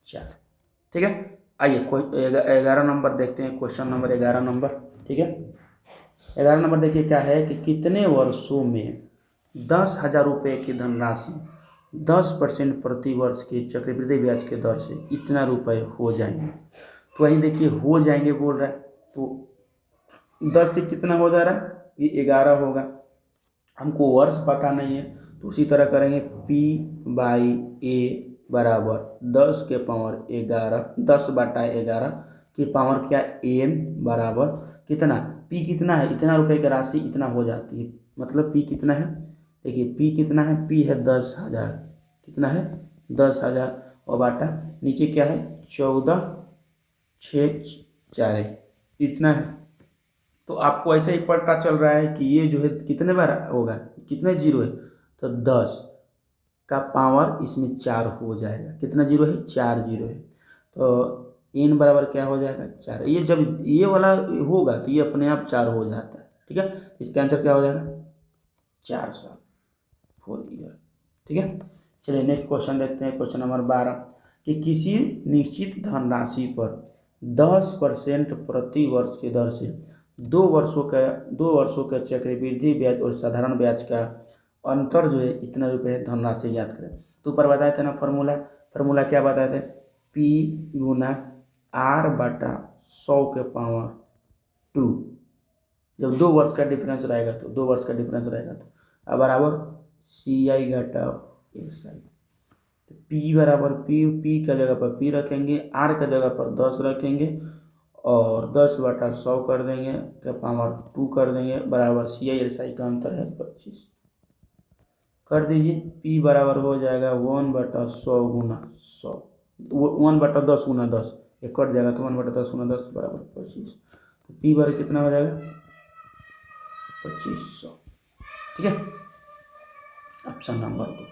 4। ठीक है, आइए कोई 11 नंबर देखते हैं, क्वेश्चन नंबर 11 नंबर। ठीक है, 11 नंबर देखिए क्या है कि कितने वर्षों में 10,000 रुपये की धनराशि 10% प्रति वर्ष की चक्रवृद्धि ब्याज के दर से इतना रुपये हो जाएंगे। तो वहीं देखिए हो जाएंगे बोल रहा है, तो 10 से कितना हो जा रहा है, ये 11 होगा। हमको वर्ष पता नहीं है, तो उसी तरह करेंगे P/A बराबर 10 के पावर 11, 10/11 की पावर क्या, n बराबर कितना, P कितना है, इतना रुपए की राशि इतना हो जाती है, मतलब P कितना है, देखिए P कितना है, P है 10,000, कितना है 10,000, और बाटा नीचे क्या है 14,6 इतना है। तो आपको ऐसे ही पता चल रहा है कि ये जो है कितने बार होगा, कितने जीरो है, तो 10 का पावर इसमें 4 हो जाएगा, कितना जीरो है 4 जीरो है, तो n बराबर क्या हो जाएगा 4। ये जब ये वाला होगा तो ये अपने आप 4 हो जाता है। ठीक है, इसका आंसर क्या हो जाएगा 4 साल, 4 ईयर। ठीक है, चलिए नेक्स्ट क्वेश्चन देखते हैं, क्वेश्चन नंबर 12 कि किसी निश्चित धनराशि पर 10% प्रति वर्ष की दर से 2 वर्षों का चक्रवृद्धि ब्याज और साधारण ब्याज का अंतर जो है इतना रुपये है, धनराशि याद करें। तो ऊपर बताए थे ना फॉर्मूला क्या बताए थे, P × R/100 के पावर 2। जब 2 वर्ष का डिफरेंस रहेगा तो 2 वर्ष का डिफरेंस रहेगा तो बराबर CI/SI। P बराबर P का जगह पर P रखेंगे, R का जगह पर 10 रखेंगे और 10/100 कर देंगे, का पावर 2 कर देंगे, बराबर CI/SI का अंतर है 25 कर दीजिए। P बराबर हो जाएगा 1/100 गुना 100, 1/10 गुना 10, ये कट जाएगा तो 1/10 गुना 10 बराबर 25। तो P बराबर कितना हो जाएगा 2500। ठीक है, ऑप्शन नंबर 2।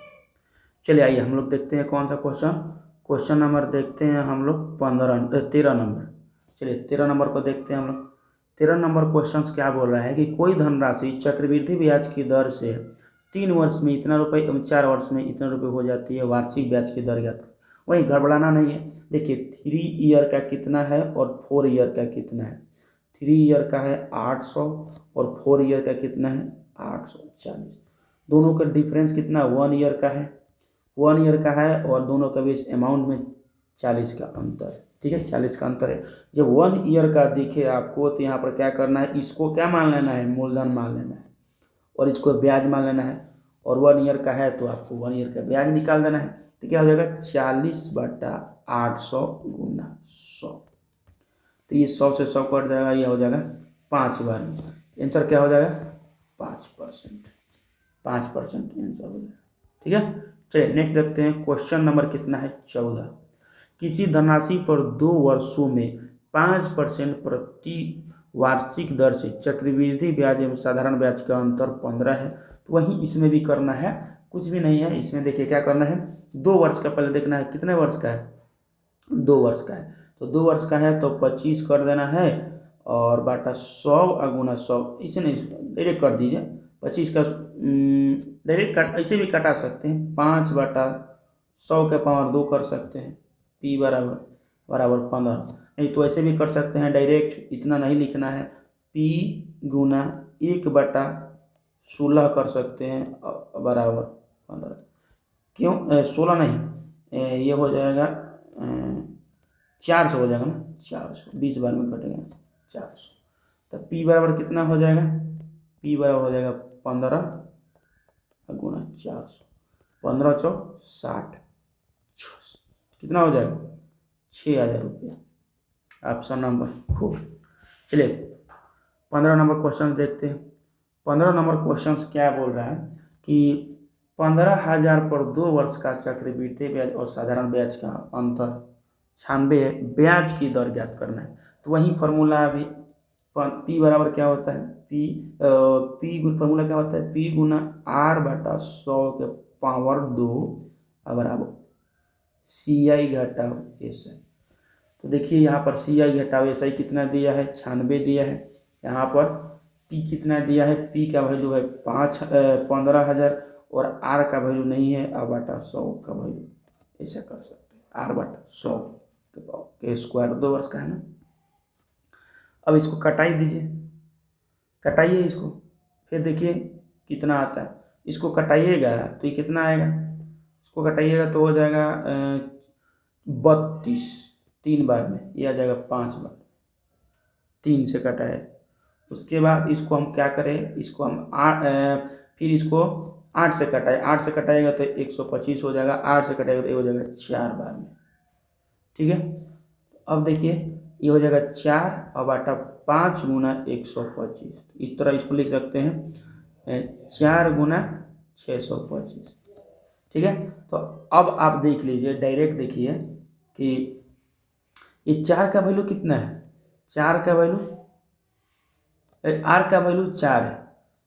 चलिए आइए हम लोग देखते हैं कौन सा क्वेश्चन नंबर देखते हैं हम लोग 13 नंबर। चलिए 13 नंबर को देखते हैं हम लोग। 13 नंबर क्वेश्चन क्या बोल रहा है कि कोई धनराशि चक्रवृद्धि ब्याज की दर से 3 वर्ष में इतना रुपये एवं 4 वर्ष में इतना रुपये हो जाती है, वार्षिक ब्याज की दर ज्ञात करें। वही गड़बड़ाना नहीं है। देखिए 3 ईयर का कितना है और 4 ईयर का कितना है। 3 ईयर का है 800 और 4 ईयर का कितना है 840। दोनों का डिफरेंस कितना 1 ईयर का है, 1 ईयर का है, और दोनों के बीच अमाउंट में 40 का अंतर है। ठीक है, 40 का अंतर है। जब 1 ईयर का दिखे आपको तो यहाँ पर क्या करना है, इसको क्या मान लेना है, मूलधन मान लेना है, और इसको ब्याज मान लेना है। और 1 ईयर का है तो आपको 1 ईयर का ब्याज निकाल देना है। तो क्या हो जाएगा 40/800 गुना 100। तो ये 100 से 100 कट जाएगा, ये हो जाएगा 5 बार में। आंसर क्या हो जाएगा 5%, 5% आंसर हो जाएगा। ठीक है, चलिए नेक्स्ट देखते हैं। क्वेश्चन नंबर कितना है 14। किसी धनराशि पर 2 वर्षों में 5% प्रति वार्षिक दर से चक्रवृद्धि ब्याज एवं साधारण ब्याज का अंतर 15 है। तो वहीं इसमें भी करना है, कुछ भी नहीं है इसमें। देखिए क्या करना है, 2 वर्ष का पहले देखना है, कितने वर्ष का है, 2 वर्ष का है। तो 2 वर्ष का है तो 25 कर देना है और बाटा 100 गुना 100, इसे नहीं डायरेक्ट कर दीजिए। 25 का डायरेक्ट काट, ऐसे भी काटा सकते हैं, 5/100 के पावर 2 कर सकते हैं, P बराबर 15। नहीं तो ऐसे भी कर सकते हैं डायरेक्ट, इतना नहीं लिखना है, P गुना 1/16 कर सकते हैं बराबर 15। क्यों 16 नहीं, ये हो जाएगा 400 हो जाएगा ना, 400 20 बार में कटेगा 400। तो P बराबर कितना हो जाएगा, P बराबर हो जाएगा 15 गुना 400, 15 चौक 60, कितना हो जाएगा 6,000 रुपया। Option number 4। चलिए 15 नंबर क्वेश्चन देखते हैं। 15 नंबर क्वेश्चन क्या बोल रहा है कि 15,000 पर 2 वर्ष का चक्रवृद्धि ब्याज और साधारण ब्याज का अंतर 96 है, ब्याज की दर ज्ञात करना है। तो वही फॉर्मूला अभी P बराबर क्या होता है, P फॉर्मूला क्या होता है, P गुना R/100 के पावर 2 बराबर CI घटाव SI। तो देखिए यहाँ पर CI घटाव SI कितना दिया है, 96 दिया है। यहाँ पर P कितना दिया है, P का वैल्यू है 15,000 और R का वैल्यू नहीं है, R/100 का वैल्यू, ऐसा कर सकते हैं, R/100 के स्क्वायर, 2 वर्ष का है ना। अब इसको कटाई दीजिए, कटाइए इसको, फिर देखिए कितना आता है। इसको कटाइएगा तो ये कितना आएगा, इसको कटाइएगा तो हो जाएगा 32, 3 बार में ये आ जाएगा 5 बार, 3 से कटाए। उसके बाद इसको हम क्या करें, इसको हम फिर इसको 8 से कटाए, 8 से कटाएगा तो 125 हो जाएगा, 8 से कटाएगा तो ये हो जाएगा 4 बार में, ठीक है। अब देखिए ये हो जाएगा 4 और बाटा 5 गुना 125, इस तरह इसको लिख सकते हैं 4 गुना 625, ठीक है। तो अब आप देख लीजिए, डायरेक्ट देखिए कि ये 4 का वैल्यू कितना है, 4 का वैल्यू, R का वैल्यू 4 है,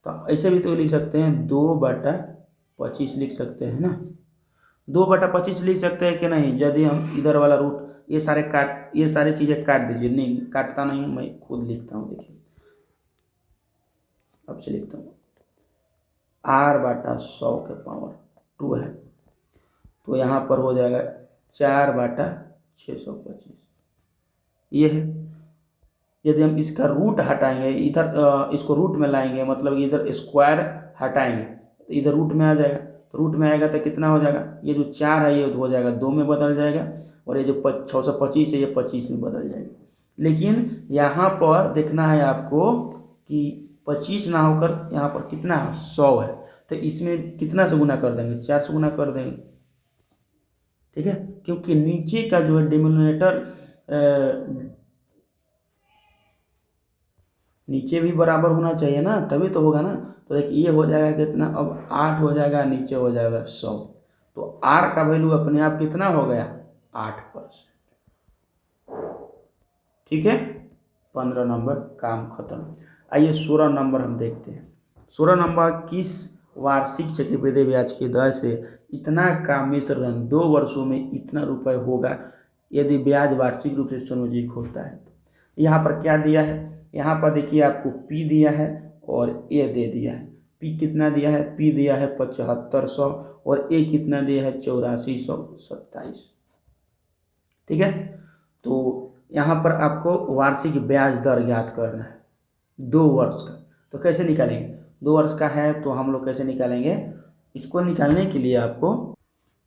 तो ऐसे भी तो लिख सकते हैं 2/25 लिख सकते हैं ना, 2/25 लिख सकते हैं कि नहीं। यदि हम इधर वाला रूट ये सारी चीज़ें काट दीजिए, नहीं काटता नहीं हूँ, मैं खुद लिखता हूँ। देखिए अब से लिखता हूँ, R/100 के पावर 2 है, तो यहाँ पर हो जाएगा 4/625, ये है। यदि हम इसका रूट हटाएंगे, इधर इसको रूट में लाएंगे, मतलब इधर स्क्वायर हटाएंगे तो इधर रूट में आ जाएगा, तो रूट में आएगा तो कितना हो जाएगा, ये जो 4 है ये हो जाएगा 2 में बदल जाएगा, और ये जो 625 है ये 25 में बदल जाएगा। लेकिन यहाँ पर देखना है आपको कि 25 ना होकर यहाँ पर कितना 100 है, तो इसमें कितना से गुना कर देंगे, 4 से गुना कर देंगे, ठीक है। क्योंकि नीचे का जो है डिनोमिनेटर नीचे भी बराबर होना चाहिए ना, तभी तो होगा ना। तो देखिए ये हो जाएगा कितना, अब 8 हो जाएगा, नीचे हो जाएगा 100, तो R का वैल्यू अपने आप कितना हो गया 8%, ठीक है। 15 नंबर काम खत्म। आइए 16 नंबर हम देखते हैं। 16 नंबर, किस वार्षिक चक्रवृद्धि ब्याज की दर से इतना का मिश्रण 2 वर्षों में इतना रुपए होगा यदि ब्याज वार्षिक रूप से संयोजित होता है। यहाँ पर क्या दिया है, यहाँ पर देखिए आपको P दिया है और A दे दिया है। P कितना दिया है, P दिया है 7500 और A कितना दिया है 8427, ठीक है। तो यहाँ पर आपको वार्षिक ब्याज दर ज्ञात करना है 2 वर्ष का। तो कैसे निकालेंगे, 2 वर्ष का है तो हम लोग कैसे निकालेंगे, इसको निकालने के लिए आपको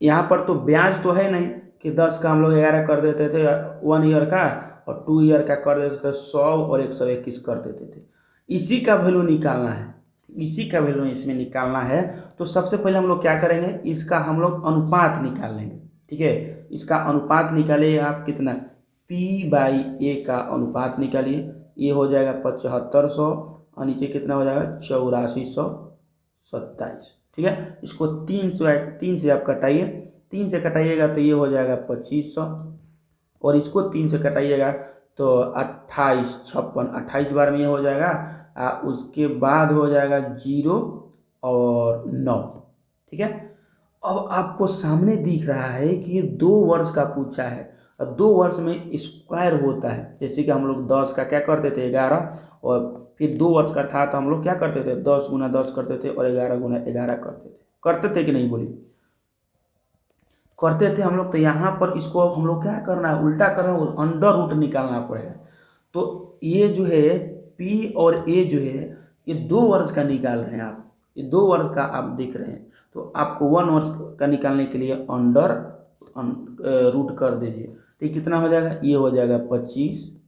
यहाँ पर तो ब्याज तो है नहीं कि 10 का हम लोग 11 कर देते थे 1 ईयर का, और 2 ईयर का कर देते थे 100 और 121 कर देते थे। इसी का वैल्यू निकालना है, इसी का वैल्यू इसमें निकालना है। तो सबसे पहले हम लोग क्या करेंगे, इसका हम लोग अनुपात निकाल लेंगे, ठीक है। इसका अनुपात निकालिए आप, कितना P/A का अनुपात निकालिए, ये हो जाएगा 7500 और नीचे कितना हो जाएगा 8427, ठीक है। इसको 3 से आप कटाइए, 3 से कटाइएगा तो ये हो जाएगा 2500, और इसको 3 से कटाइएगा तो 28 56 28 बार में ये हो जाएगा। उसके बाद हो जाएगा 0 और 9। ठीक है, अब आपको सामने दिख रहा है कि ये 2 वर्ष का पूछा है और 2 वर्ष में स्क्वायर होता है। जैसे कि हम लोग 10 का क्या करते थे 11, और फिर 2 वर्ष का था तो हम लोग क्या करते थे 10 गुना 10 करते थे और 11 गुना 11 करते थे कि नहीं बोलिए, करते थे हम लोग। तो यहाँ पर इसको अब हम लोग क्या करना है, उल्टा करना है, अंडर रूट निकालना पड़ेगा। तो ये जो है पी और ए जो है ये 2 वर्ष का निकाल रहे हैं आप, ये 2 वर्ष का आप देख रहे हैं। तो आपको 1 वर्ष का निकालने के लिए अंडर रूट कर दीजिए। तो ये कितना हो जाएगा, ये हो जाएगा 25,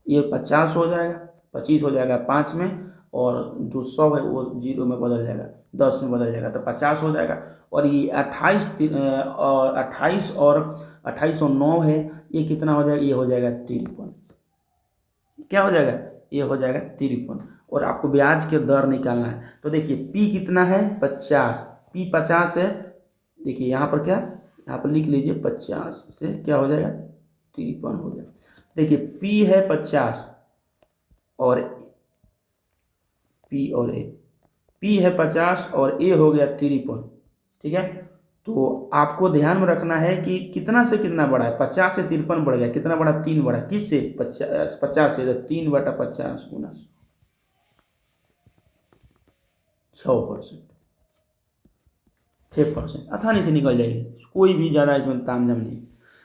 ये 50 हो जाएगा, 25 हो जाएगा 5 में, और जो 100 है वो 0 में बदल जाएगा, 10 में बदल जाएगा, तो 50 हो जाएगा। और ये 28 और 28 और 9 है, ये कितना हो जाएगा, ये हो जाएगा 53। क्या हो जाएगा, ये हो जाएगा 53। और आपको ब्याज के दर निकालना है। तो देखिए पी कितना है 50, पी 50 है। देखिए यहाँ पर क्या, यहाँ पर लिख लीजिए 50 से क्या हो जाएगा 53 हो जाएगा। देखिए पी है 50 और पी और ए, पी है 50 और ए हो गया 53। ठीक है, तो आपको ध्यान में रखना है कि कितना से कितना बढ़ा है, 50 से 53 बढ़ गया, कितना बढ़ा 3 बढ़ा, किससे 50 से, 3/50 गुना 6%, 6%, आसानी से निकल जाएगी, कोई भी ज़्यादा इसमें तामझाम नहीं।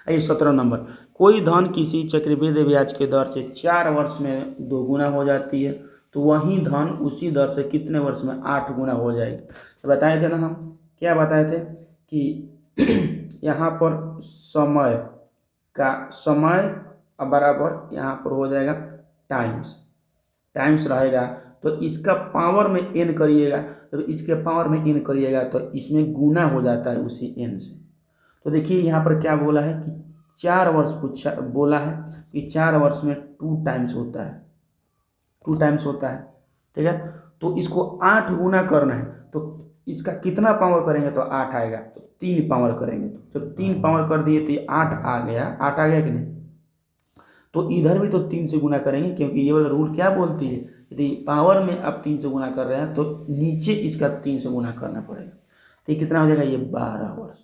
आइए 17 नंबर, कोई धन किसी चक्रवृद्धि ब्याज के दर से 4 वर्ष में 2 गुना हो जाती है, तो वही धन उसी दर से कितने वर्ष में 8 गुना हो जाएगी। तो बताए थे ना हम, क्या बताए थे कि यहाँ पर समय बराबर यहाँ पर हो जाएगा टाइम्स रहेगा। तो इसका पावर में n करिएगा, तो इसके पावर में n करिएगा तो इसमें गुना हो जाता है उसी n से। तो देखिए यहाँ पर क्या बोला है कि 4 वर्ष पूछा, बोला है कि 4 वर्ष में 2 टाइम्स होता है, 2 टाइम्स होता है। ठीक है, तो इसको 8 गुना करना है, तो इसका कितना पावर करेंगे तो 8 आएगा, तो 3 पावर करेंगे, तो जब 3 पावर कर दिए तो 8 आ गया, 8 आ गया कि नहीं। तो इधर भी तो 3 से गुना करेंगे, क्योंकि ये वाला रूल क्या बोलती है, यदि पावर में आप 3 से गुना कर रहे हैं तो नीचे इसका 3 से गुना करना पड़ेगा। तो ये कितना हो जाएगा, ये 12 वर्ष।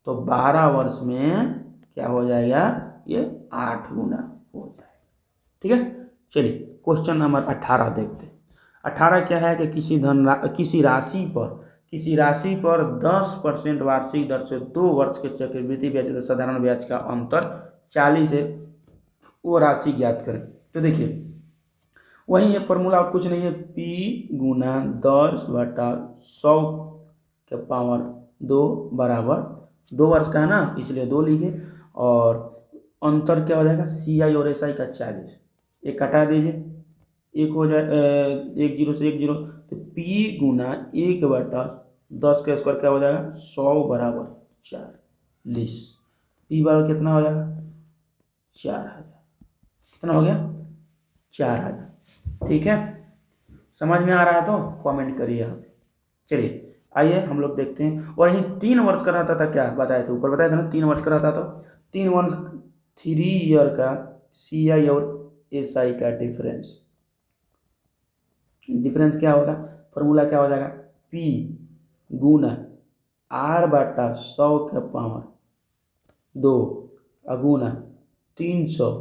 तो 12 वर्ष में क्या हो जाएगा, ये 8 गुना हो जाएगा। ठीक है, चलिए क्वेश्चन नंबर 18 देखते हैं। 18 क्या है कि किसी राशि पर 10% वार्षिक दर से 2 वर्ष के चक्रवृद्धि ब्याज तथा साधारण ब्याज का अंतर 40 है, वो राशि ज्ञात करें। तो देखिए वही है फॉर्मूला, और कुछ नहीं है, P गुना 10/100 के पावर 2 बराबर 2 वर्ष का है ना, इसलिए 2 लिखे, और अंतर क्या हो जाएगा CI और SI का 40, एक कटा दीजिए, एक हो जाए 1 0 से 1 0, तो P गुना 1/10 का स्क्वायर क्या हो जाएगा 100 बराबर 40। P बराबर कितना हो जाएगा 4000, कितना हो गया 4000। ठीक है, समझ में आ रहा है तो कमेंट करिए आप। चलिए आइए हम लोग देखते हैं। और यही 3 वर्ष का रहता था, क्या बताए थे ऊपर, बताया था ना 3 वर्ष का रहता था। 3 वर्ष 3 ईयर का CI और SI का डिफरेंस क्या होगा, फॉर्मूला क्या हो जाएगा, P गुना R/100 के पावर 2 अगुना 300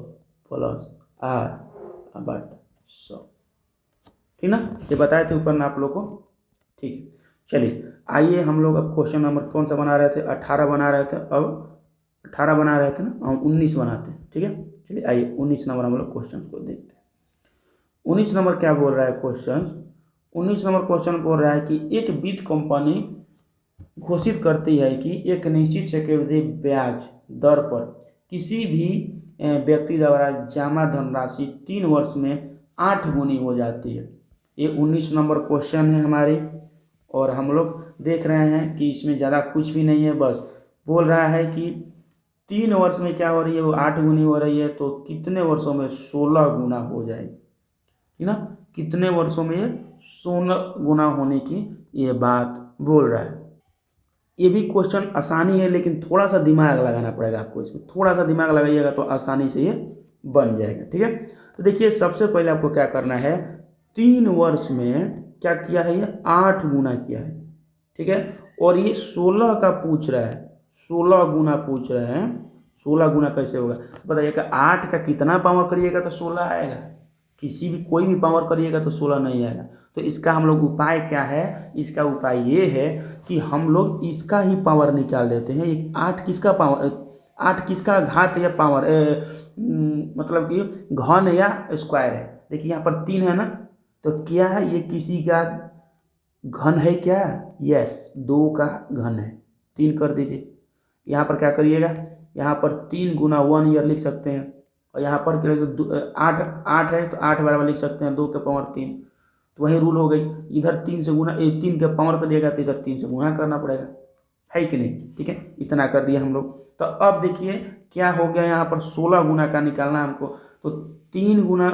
प्लस R/100। ठीक ना, ये बताए थे ऊपर ना आप लोग को। ठीक, चलिए आइए हम लोग अब क्वेश्चन नंबर कौन सा बना रहे थे, 18 बना रहे थे, अब 18 बना रहे थे ना, हम 19 बनाते हैं। ठीक है, चलिए आइए 19 नंबर हम लोग क्वेश्चन को देखते हैं। 19 नंबर क्या बोल रहा है क्वेश्चन, 19 नंबर क्वेश्चन बोल रहा है कि एक वित्त कंपनी घोषित करती है कि एक निश्चित चक्रवृद्धि ब्याज दर पर किसी भी व्यक्ति द्वारा जमा धनराशि 3 वर्ष में 8 गुनी हो जाती है। ये 19 नंबर क्वेश्चन है हमारे, और हम लोग देख रहे हैं कि इसमें ज़्यादा कुछ भी नहीं है, बस बोल रहा है कि 3 वर्ष में क्या हो रही है, वो 8 गुनी हो रही है, तो कितने वर्षों में 16 गुना हो जाएगी। ठीक ना, कितने वर्षों में ये 16 गुना होने की ये बात बोल रहा है। ये भी क्वेश्चन आसानी है, लेकिन थोड़ा सा दिमाग लगाना पड़ेगा आपको, इसमें थोड़ा सा दिमाग लगाइएगा तो आसानी से ये बन जाएगा। ठीक है, तो देखिए सबसे पहले आपको क्या करना है, 3 वर्ष में क्या किया है, ये 8 गुना किया है। ठीक है, और ये 16 का पूछ रहा है, 16 गुना पूछ रहे हैं। 16 गुना कैसे होगा, बताइएगा। 8 का कितना पावर करिएगा तो 16 आएगा, किसी भी कोई भी पावर करिएगा तो 16 नहीं आएगा। तो इसका हम लोग उपाय क्या है, इसका उपाय ये है कि हम लोग इसका ही पावर निकाल देते हैं। 8 किसका पावर, 8 किसका घात या पावर मतलब कि घन या स्क्वायर है। देखिए यहाँ पर 3 है ना, तो क्या है, ये किसी का घन है क्या, यस 2 का घन है, 3 कर दीजिए। यहाँ पर क्या करिएगा, यहाँ पर 3 गुना 1 ईयर लिख सकते हैं, और यहाँ पर 8 8 है तो 8 बराबर लिख सकते हैं 2 के पावर 3। तो वही रूल हो गई, इधर 3 से गुना 3 के पावर करिएगा तो इधर 3 से गुना करना पड़ेगा, है कि नहीं। ठीक है, इतना कर दिया हम लोग। तो अब देखिए क्या हो गया, यहाँ पर 16 गुना का निकालना है हमको। तो 3 गुना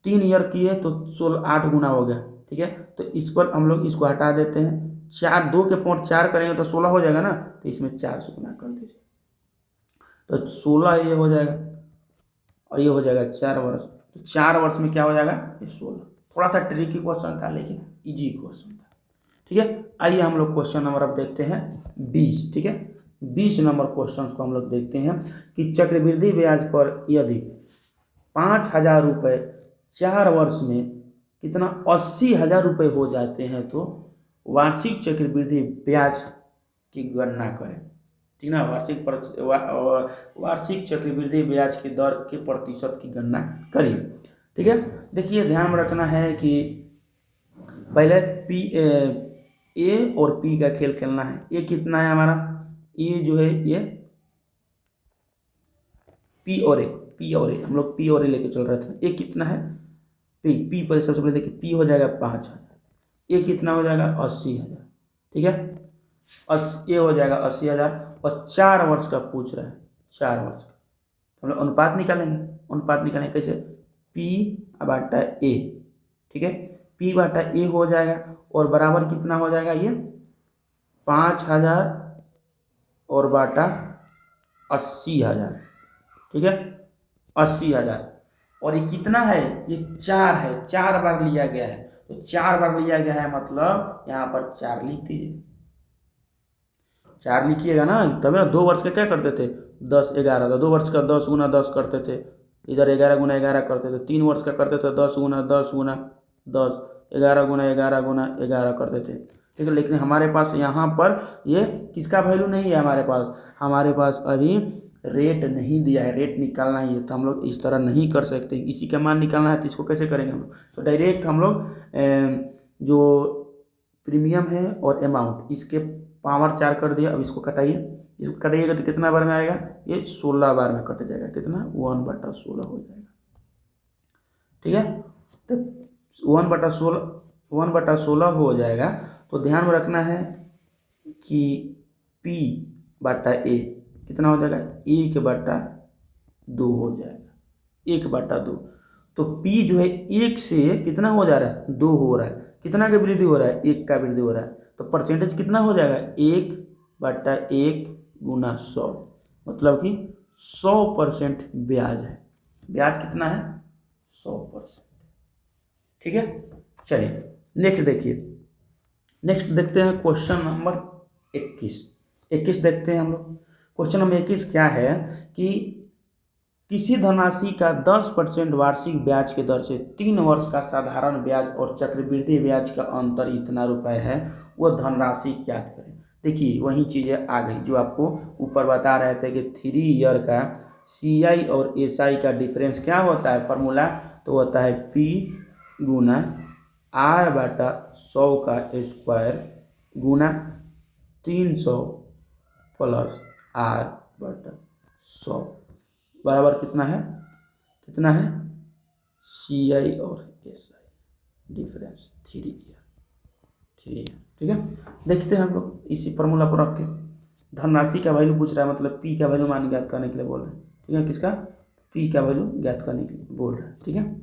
3 ईयर किए तो 16 8 गुना हो गया। ठीक है, तो इस पर हम लोग इसको हटा देते हैं, 4 2 के पावर 4 करेंगे तो 16 हो जाएगा ना, तो इसमें 4 से गुना कर दीजिए तो 16 ये हो जाएगा, और ये हो जाएगा 4 वर्ष। तो 4 वर्ष में क्या हो जाएगा, ये 16। थोड़ा सा ट्रिकी क्वेश्चन था लेकिन इजी क्वेश्चन था। ठीक है, आइए हम लोग क्वेश्चन नंबर अब देखते हैं 20। ठीक है, 20 नंबर क्वेश्चन को हम लोग देखते हैं कि चक्रवृद्धि ब्याज पर यदि 5,000 रुपये 4 वर्ष में कितना 80,000 रुपये हो जाते हैं तो वार्षिक चक्रवृद्धि ब्याज की गणना करें। ठीक ना, वार्षिक चक्रवृद्धि ब्याज की दर के प्रतिशत की गणना करिए। ठीक है, देखिए ध्यान में रखना है कि पहले ए और पी का खेल खेलना है। ए कितना है हमारा, ए जो है ये पी और ए हम लोग पी और ए लेके चल रहे थे। ए कितना है, पी पर सबसे पहले देखिए पी हो जाएगा 5,000, ए कितना हो जाएगा 80,000। ठीक है, ए हो जाएगा 80,000, और 4 वर्ष का पूछ रहा है, 4 वर्ष का। हम लोग अनुपात निकालेंगे कैसे, पी बाटा ए। ठीक है, पी बाटा ए हो जाएगा, और बराबर कितना हो जाएगा, ये 5,000 और बाटा 80,000। ठीक है, 80,000, और ये कितना है, ये 4 है, 4 बार लिया गया है। तो 4 बार लिया गया है मतलब यहाँ पर 4 लिख दीजिए। 4 लिखिएगा ना, तब ना 2 वर्ष का क्या करते थे, 10 11 था, 2 वर्ष का 10 गुना 10 करते थे, इधर 11 गुना 11 करते थे। 3 वर्ष का करते थे 10 गुना 10 गुना 10, 11 गुना 11 गुना 11 करते थे। ठीक है, लेकिन हमारे पास यहाँ पर ये किसका वैल्यू नहीं है, हमारे पास अभी रेट नहीं दिया है, रेट निकालना ही है। तो हम लोग इस तरह नहीं कर सकते, इसी का मान निकालना है तो इसको कैसे करेंगे हम लोग, तो डायरेक्ट हम लोग जो प्रीमियम है और अमाउंट इसके पावर 4 कर दिया। अब इसको कटाइए, इसको कटाइएगा तो कितना बार में आएगा, ये 16 बार में कट जाएगा, कितना 1/16 हो जाएगा। ठीक है, तो 1/16 हो जाएगा। तो ध्यान में रखना है कि P बाटा ए कितना हो जाएगा, 1/2 हो जाएगा, 1/2। तो P जो है 1 से कितना हो जा रहा है, 2 हो रहा है, कितना का वृद्धि हो रहा है, 1 का वृद्धि हो रहा है। तो परसेंटेज कितना हो जाएगा, 1/1 गुना 100, मतलब कि 100% ब्याज है। ब्याज कितना है, 100%। ठीक है, चलिए नेक्स्ट देखते हैं क्वेश्चन नंबर 21 देखते हैं हम लोग। क्वेश्चन नंबर 21 क्या है कि किसी धनराशि का 10% वार्षिक ब्याज के दर से 3 वर्ष का साधारण ब्याज और चक्रवृद्धि ब्याज का अंतर इतना रुपए है, वह धनराशि ज्ञात करें। देखिए वही चीज़ें आ गई जो आपको ऊपर बता रहे थे कि 3 ईयर का CI और SI का डिफरेंस क्या होता है, फार्मूला तो होता है P गुना R/100 का स्क्वायर गुना 300 प्लस R/100 बराबर कितना है CI और SI डिफरेंस 3 ईयर। ठीक है, देखते हैं हम लोग इसी फार्मूला पर रख के धनराशि का वैल्यू पूछ रहा है, मतलब P का वैल्यू मान ज्ञात करने के लिए बोल रहे हैं। ठीक है, किसका, P का वैल्यू ज्ञात करने के लिए बोल रहे हैं। ठीक है,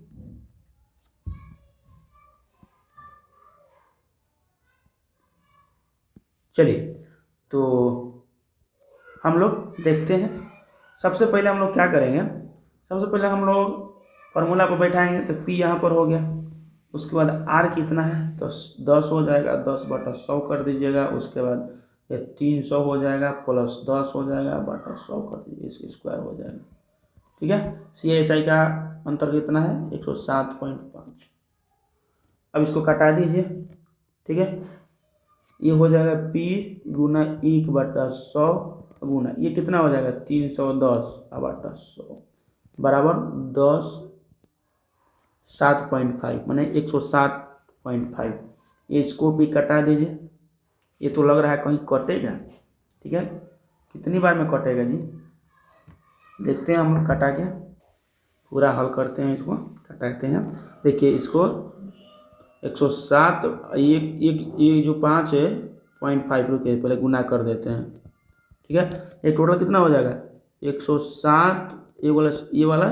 चलिए तो हम लोग देखते हैं सबसे पहले हम लोग क्या करेंगे, सबसे पहले हम लोग फार्मूला को बैठाएंगे तो P यहाँ पर हो गया, उसके बाद R कितना है तो 10 हो जाएगा, 10/100 कर दीजिएगा, उसके बाद ये 300 हो जाएगा प्लस 10 हो जाएगा बटा 100 कर दीजिए, इसकी स्क्वायर हो जाएगा। ठीक है, CSI का अंतर कितना है 107.5। अब इसको कटा दीजिए। ठीक है, ये हो जाएगा P गुना 1/100 गुना ये कितना हो जाएगा 310/100 बराबर 7.5 मैंने 107.5। ये इसको भी कटा दीजिए, ये तो लग रहा है कहीं कटेगा। ठीक है, कितनी बार में कटेगा जी, देखते हैं हम लोग कटा के, पूरा हल करते हैं, इसको कटाते हैं। देखिए इसको 107 ये जो 5 है 0.5 रुपये पहले गुना कर देते हैं। ठीक है, ये टोटल कितना हो जाएगा 107, ये वाला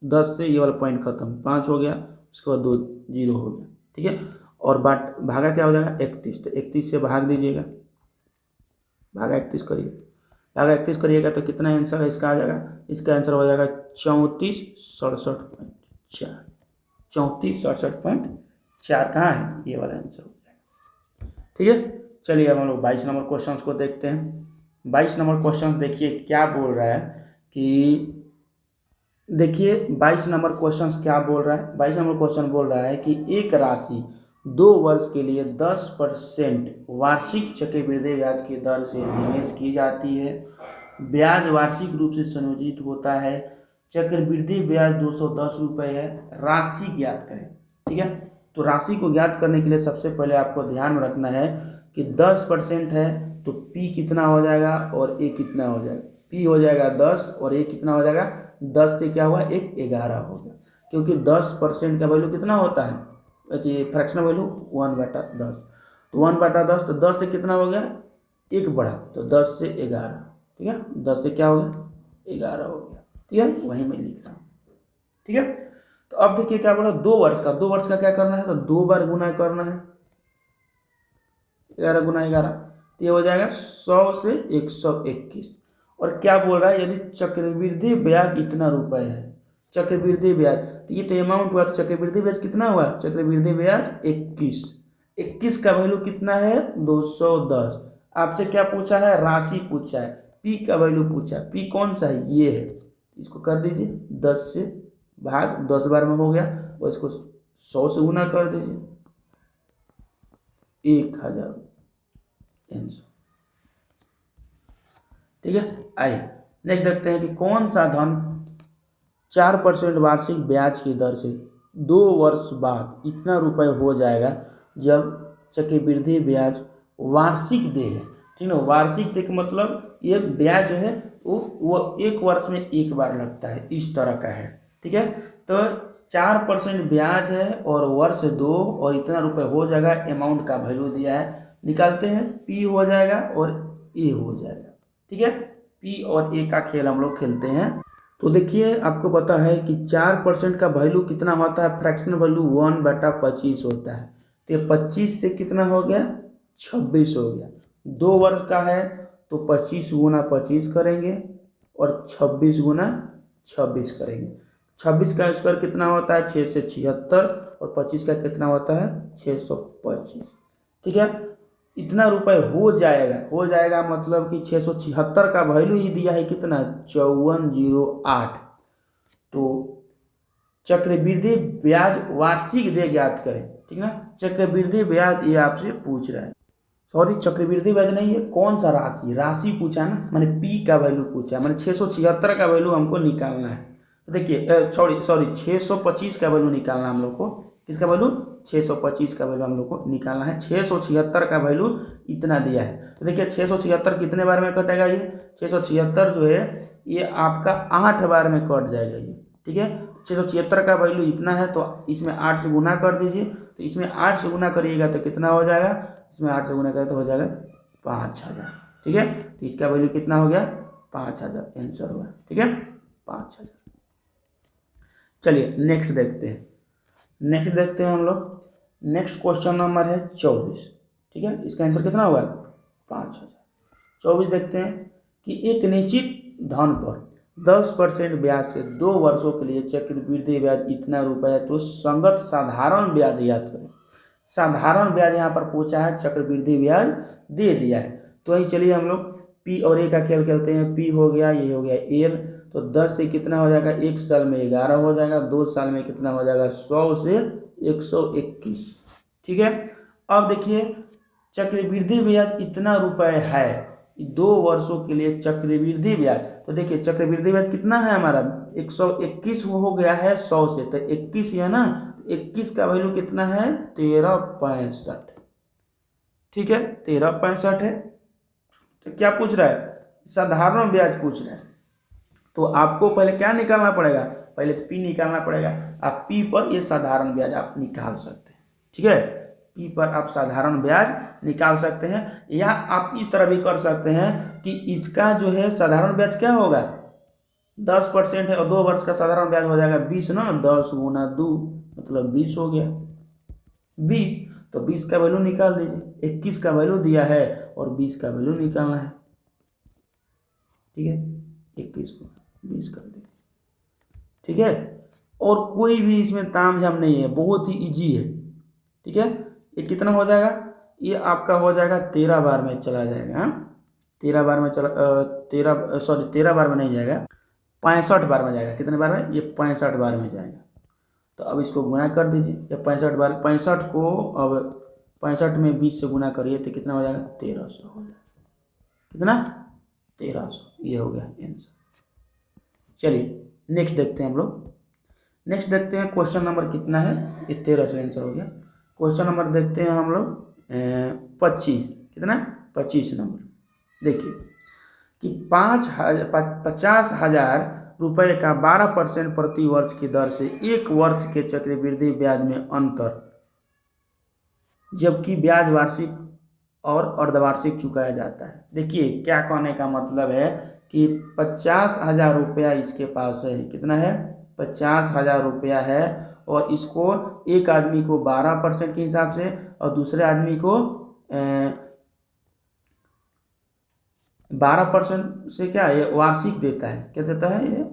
10 से ये वाला पॉइंट खत्म, 5 हो गया, उसके बाद 2 0 हो गया। ठीक है, और भागा क्या हो जाएगा 31, तो 31 से भाग दीजिएगा, भागा 31 करिए, भागा 31 करिएगा तो कितना आंसर है इसका आ जाएगा, इसका आंसर हो जाएगा 3467.4। 3467.4 कहाँ है, ये वाला आंसर हो जाएगा। ठीक है, चलिए अब हम लोग 22 नंबर क्वेश्चन को देखते हैं। 22 नंबर क्वेश्चन देखिए क्या बोल रहा है कि, देखिए 22 नंबर क्वेश्चन क्या बोल रहा है, 22 नंबर क्वेश्चन बोल रहा है कि एक राशि 2 वर्ष के लिए 10% वार्षिक चक्रवृद्धि ब्याज की दर से निवेश की जाती है। ब्याज वार्षिक रूप से संयोजित होता है। चक्रवृद्धि ब्याज 210 रुपये है। राशि ज्ञात करें। ठीक है, तो राशि को ज्ञात करने के लिए सबसे पहले आपको ध्यान में रखना है कि 10% है तो P कितना हो जाएगा और A कितना हो जाएगा। P हो जाएगा 10 और A कितना हो जाएगा 10 से क्या हुआ 11 हो गया, क्योंकि 10% का वैल्यू कितना होता है, फ्रैक्शनल वैल्यू 1/10, तो 1/10 तो 10 से कितना हो गया 1 बढ़ा तो 10 से 11। ठीक है, 10 से क्या हो गया 11 हो गया। ठीक है, वहीं मैं लिख रहा हूँ। ठीक है, तो अब देखिए क्या बोला 2 वर्ष का, 2 वर्ष का क्या करना है तो 2 बार गुना करना है, 11 गुना 11 तो ये हो जाएगा 100 से 121। और क्या बोल रहा है यदि चक्रवृद्धि ब्याज इतना रुपए है, चक्रवृद्धि ब्याज तो ये तो अमाउंट हुआ, तो चक्रवृद्धि ब्याज कितना हुआ, चक्रवृद्धि ब्याज 21 का वैल्यू कितना है 210। आपसे क्या पूछा है, राशि पूछा है, P का वैल्यू पूछा है, P कौन सा है ये है, इसको कर दीजिए 10 से भाग, 10 बार में हो गया, और इसको 100 से गुना कर दीजिए 1000 आंसर। ठीक है, आइए नेक्स्ट देखते हैं कि कौन सा धन 4% वार्षिक ब्याज की दर से 2 वर्ष बाद इतना रुपए हो जाएगा जब चक्रवृद्धि ब्याज वार्षिक दे है। ठीक है, वार्षिक दे का मतलब ये ब्याज जो है वो 1 वर्ष में 1 बार लगता है, इस तरह का है। ठीक है, तो 4% ब्याज है और वर्ष 2 और इतना रुपए हो जाएगा, अमाउंट का वैल्यू दिया है, निकालते हैं। P हो जाएगा और A हो जाएगा। ठीक है, P और A का खेल हम लोग खेलते हैं। तो देखिए आपको पता है कि 4% का वैल्यू कितना होता है, फ्रैक्शनल वैल्यू 1/25 होता है, तो ये 25 से कितना हो गया 26 हो गया। 2 वर्ष का है तो 25 गुना 25 करेंगे और 26 गुना 26 करेंगे। 26 का स्क्वायर कितना होता है 6 से 76 और 25 का कितना होता है 625। ठीक है, इतना रुपए हो जाएगा मतलब कि 676 का वैल्यू ही दिया है कितना 5408। तो चक्रवृद्धि ब्याज वार्षिक दे ज्ञात करें। ठीक है ना, चक्रवृद्धि ब्याज ये आपसे पूछ रहा है, सॉरी चक्रवृद्धि ब्याज नहीं है, कौन सा राशि पूछा ना, मैंने P का वैल्यू पूछा, मैंने 676 का वैल्यू हमको निकालना है। तो देखिए सॉरी 625 का वैल्यू निकालना हम लोग को, किसका वैल्यू 625 का वैल्यू हम लोग को निकालना है। 676 का वैल्यू इतना दिया है, तो देखिए 676 कितने बार में कटेगा, ये 676 जो है ये आपका 8 बार में कट जाएगा ये। ठीक है, 676 का वैल्यू इतना है तो इसमें 8 से गुना कर दीजिए, तो इसमें 8 से गुना करिएगा तो कितना हो जाएगा, इसमें 8 से गुना करें तो हो जाएगा 5000। ठीक है, तो इसका वैल्यू कितना हो गया 5000 आंसर हुआ। ठीक है, 5000। चलिए नेक्स्ट देखते हैं हम लोग। नेक्स्ट क्वेश्चन नंबर है 24। ठीक है, इसका आंसर कितना हुआ 5000। 24 देखते हैं कि एक निश्चित धन पर 10% ब्याज से 2 वर्षों के लिए चक्रवृद्धि ब्याज इतना रुपए है, तो संगत साधारण ब्याज याद करें। साधारण ब्याज यहाँ पर पूछा है, चक्रवृद्धि ब्याज दे दिया है। तो वही चलिए हम लोग पी और ए का खेल खेलते हैं। पी हो गया, ये हो गया एल, तो 10 से कितना हो जाएगा, 1 साल में 11 हो जाएगा, 2 साल में कितना हो जाएगा, 100 से 121। ठीक है। अब देखिए चक्रवृद्धि ब्याज इतना रुपए है, 2 वर्षों के लिए चक्रवृद्धि ब्याज। तो देखिए चक्रवृद्धि ब्याज कितना है हमारा, 121 हो गया है 100 से, तो 21 है ना, 21 का वैल्यू कितना है, 13.65। ठीक है, 13.65 है। तो क्या पूछ रहा है, साधारण ब्याज पूछ रहा है। तो आपको पहले क्या निकालना पड़ेगा, पहले पी निकालना पड़ेगा। आप पी पर ये साधारण ब्याज आप निकाल सकते हैं। ठीक है, पी पर आप साधारण ब्याज निकाल सकते हैं, या आप इस तरह भी कर सकते हैं कि इसका जो है साधारण ब्याज क्या होगा, 10% है और 2 वर्ष का साधारण ब्याज हो जाएगा 20 ना, 10 गुना 2 मतलब 20 हो गया 20। तो 20 का वैल्यू निकाल दीजिए, 21 का वैल्यू दिया है और 20 का वैल्यू निकालना है। ठीक है, 21 को 20 कर दीजिए। ठीक है, और कोई भी इसमें तामझाम नहीं है, बहुत ही इजी है। ठीक है, ये कितना हो जाएगा, ये आपका हो जाएगा 13 बार में चला जाएगा। 13 बार में चला 13 बार में नहीं जाएगा, 65 बार में जाएगा। कितने बार में, ये 65 बार में जाएगा। तो अब इसको गुना कर दीजिए, जब 65 बार, 65 को अब 65 में 20 से गुना करिए तो कितना हो जाएगा, 1300 हो जाएगा। कितना, 1300। ये हो गया आंसर। चलिए नेक्स्ट देखते हैं हम लोग। नेक्स्ट देखते हैं क्वेश्चन नंबर कितना है, ये 13 से आंसर हो गया। क्वेश्चन नंबर देखते हैं हम लोग 25। कितना, 25 नंबर। देखिए कि 50,000 रुपये का 12% प्रति वर्ष की दर से 1 वर्ष के चक्रवृद्धि ब्याज में अंतर, जबकि ब्याज वार्षिक और अर्धवार्षिक चुकाया जाता है। देखिए क्या कहने का मतलब है कि 50,000 रुपया इसके पास है। कितना है, 50,000 रुपया है, और इसको एक आदमी को 12% के हिसाब से और दूसरे आदमी को 12% से क्या है, वार्षिक देता है। क्या देता है,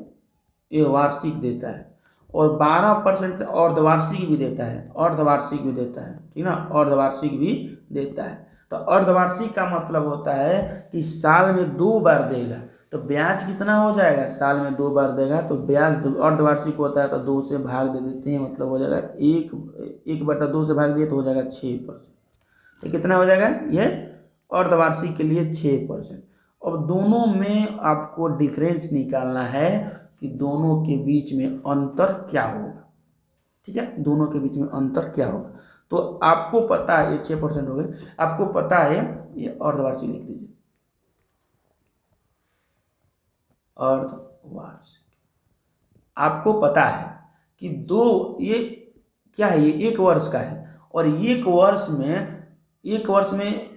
ये वार्षिक देता है, और 12% से अर्धवार्षिक भी देता है, अर्धवार्षिक भी देता है। ठीक ना, अर्धवार्षिक भी देता है। तो अर्धवार्षिक का मतलब होता है कि साल में 2 बार देगा, तो ब्याज कितना हो जाएगा, साल में 2 बार देगा तो ब्याज, अर्धवार्षिक होता है तो 2 से भाग दे देते हैं, मतलब हो जाएगा 1/2 से भाग दिए तो हो जाएगा 6%। तो कितना हो जाएगा, ये अर्धवार्षिक के लिए 6%। अब दोनों में आपको डिफरेंस निकालना है कि दोनों के बीच में अंतर क्या होगा। ठीक है, दोनों के बीच में अंतर क्या होगा। तो आपको पता है ये 6% हो गए, आपको पता है ये अर्धवार्षिक लिख लीजिए, अर्धवार्षिक। आपको पता है कि ये क्या है, ये 1 वर्ष का है, और 1 वर्ष में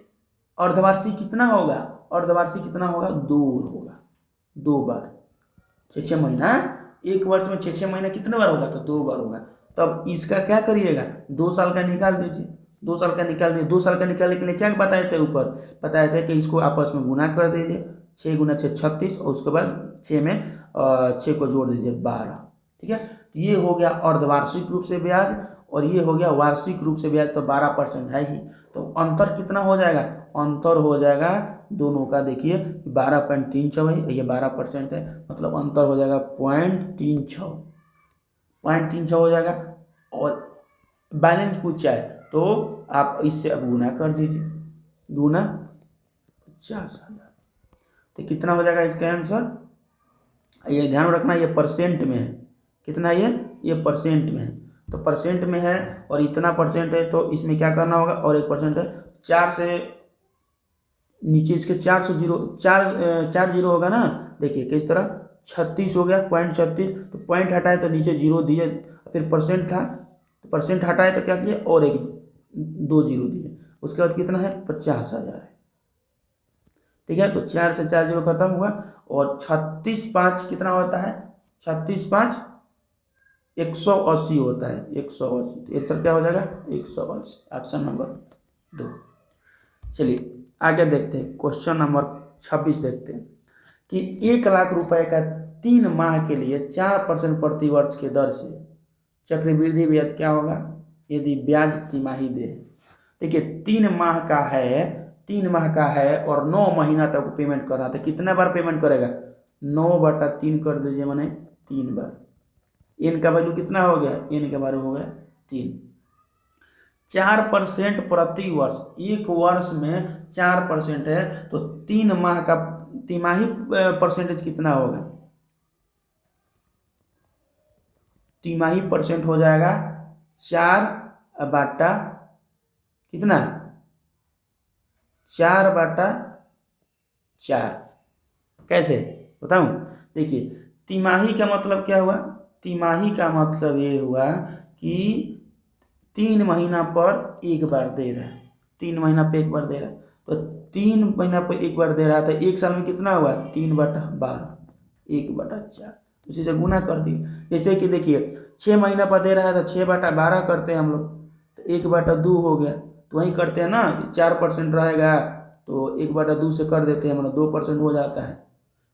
अर्धवार्षिक कितना होगा, अर्धवार्षिक कितना होगा, 2 होगा, 2 बार। 6 महीना, 1 वर्ष में 6 महीना कितने बार होगा, तो 2 बार होगा। तब इसका क्या करिएगा, 2 साल का निकाल दीजिए, 2 साल का निकाल दीजिए। 2 साल का निकालने के लिए क्या बताए थे, ऊपर बताए थे कि इसको आपस में गुना कर दीजिए, 6 गुना 6 36, और उसके बाद 6 में 6 को जोड़ दीजिए 12। ठीक है, ये हो गया अर्धवार्षिक रूप से ब्याज, और ये हो गया वार्षिक रूप से ब्याज। तो 12% है ही, तो अंतर कितना हो जाएगा, अंतर हो जाएगा दोनों का। देखिए 12.36 है, ये 12% है, मतलब अंतर हो जाएगा 0.36 हो जाएगा। और बैलेंस पूछा है तो आप इससे अब गुना कर दीजिए, गुना 50,000, तो कितना हो जाएगा इसका आंसर। ये ध्यान रखना, ये परसेंट में है। कितना है ये परसेंट में है, तो परसेंट में है और इतना परसेंट है, तो इसमें क्या करना होगा, और 1% है, 4 से नीचे इसके 4 जीरो होगा ना। देखिए किस तरह 36 हो गया, 0.36, तो पॉइंट हटाए तो नीचे 0 दिए, फिर परसेंट था तो परसेंट हटाए तो क्या किए, और 2 जीरो दिए। उसके बाद कितना है, 50,000 है। ठीक है, तो 4 से 4 जीरो खत्म हुआ, और 36×5 कितना होता है, 36×5 180 होता है, 180। तो आंसर क्या हो जाएगा, 180, ऑप्शन नंबर 2। चलिए आगे देखते हैं, क्वेश्चन नंबर 26 देखते हैं कि 1,00,000 रुपए का 3 माह के लिए 4% प्रति वर्ष के दर से चक्रवृद्धि ब्याज क्या होगा यदि ब्याज तिमाही दे। देखिए 3 माह का है और 9 महीना तक पेमेंट करना था। कितना बार पेमेंट करेगा 9/3 कर दीजिए मैंने 3 बार। एन का वैल्यू कितना हो गया एन का वैल्यू हो गया 3। 4% प्रति वर्ष, एक वर्ष में 4% है तो 3 माह का तिमाही परसेंटेज कितना होगा तिमाही परसेंट हो जाएगा 4 बाटा कितना 4/4। कैसे बताऊं देखिए तिमाही का मतलब क्या हुआ तिमाही का मतलब ये हुआ कि 3 महीना पर एक बार दे रहा है 3 महीना पे एक बार दे रहा है तो 3 महीना पर एक बार दे रहा था एक साल में कितना हुआ 3/12 1/4 उसी से गुना कर दिए। जैसे कि देखिए 6 महीना पर दे रहा है तो 6/12 करते हैं हम लोग तो 1/2 हो गया तो वही करते हैं ना 4% रहेगा तो 1/2 से कर देते हैं मतलब 2% हो जाता है।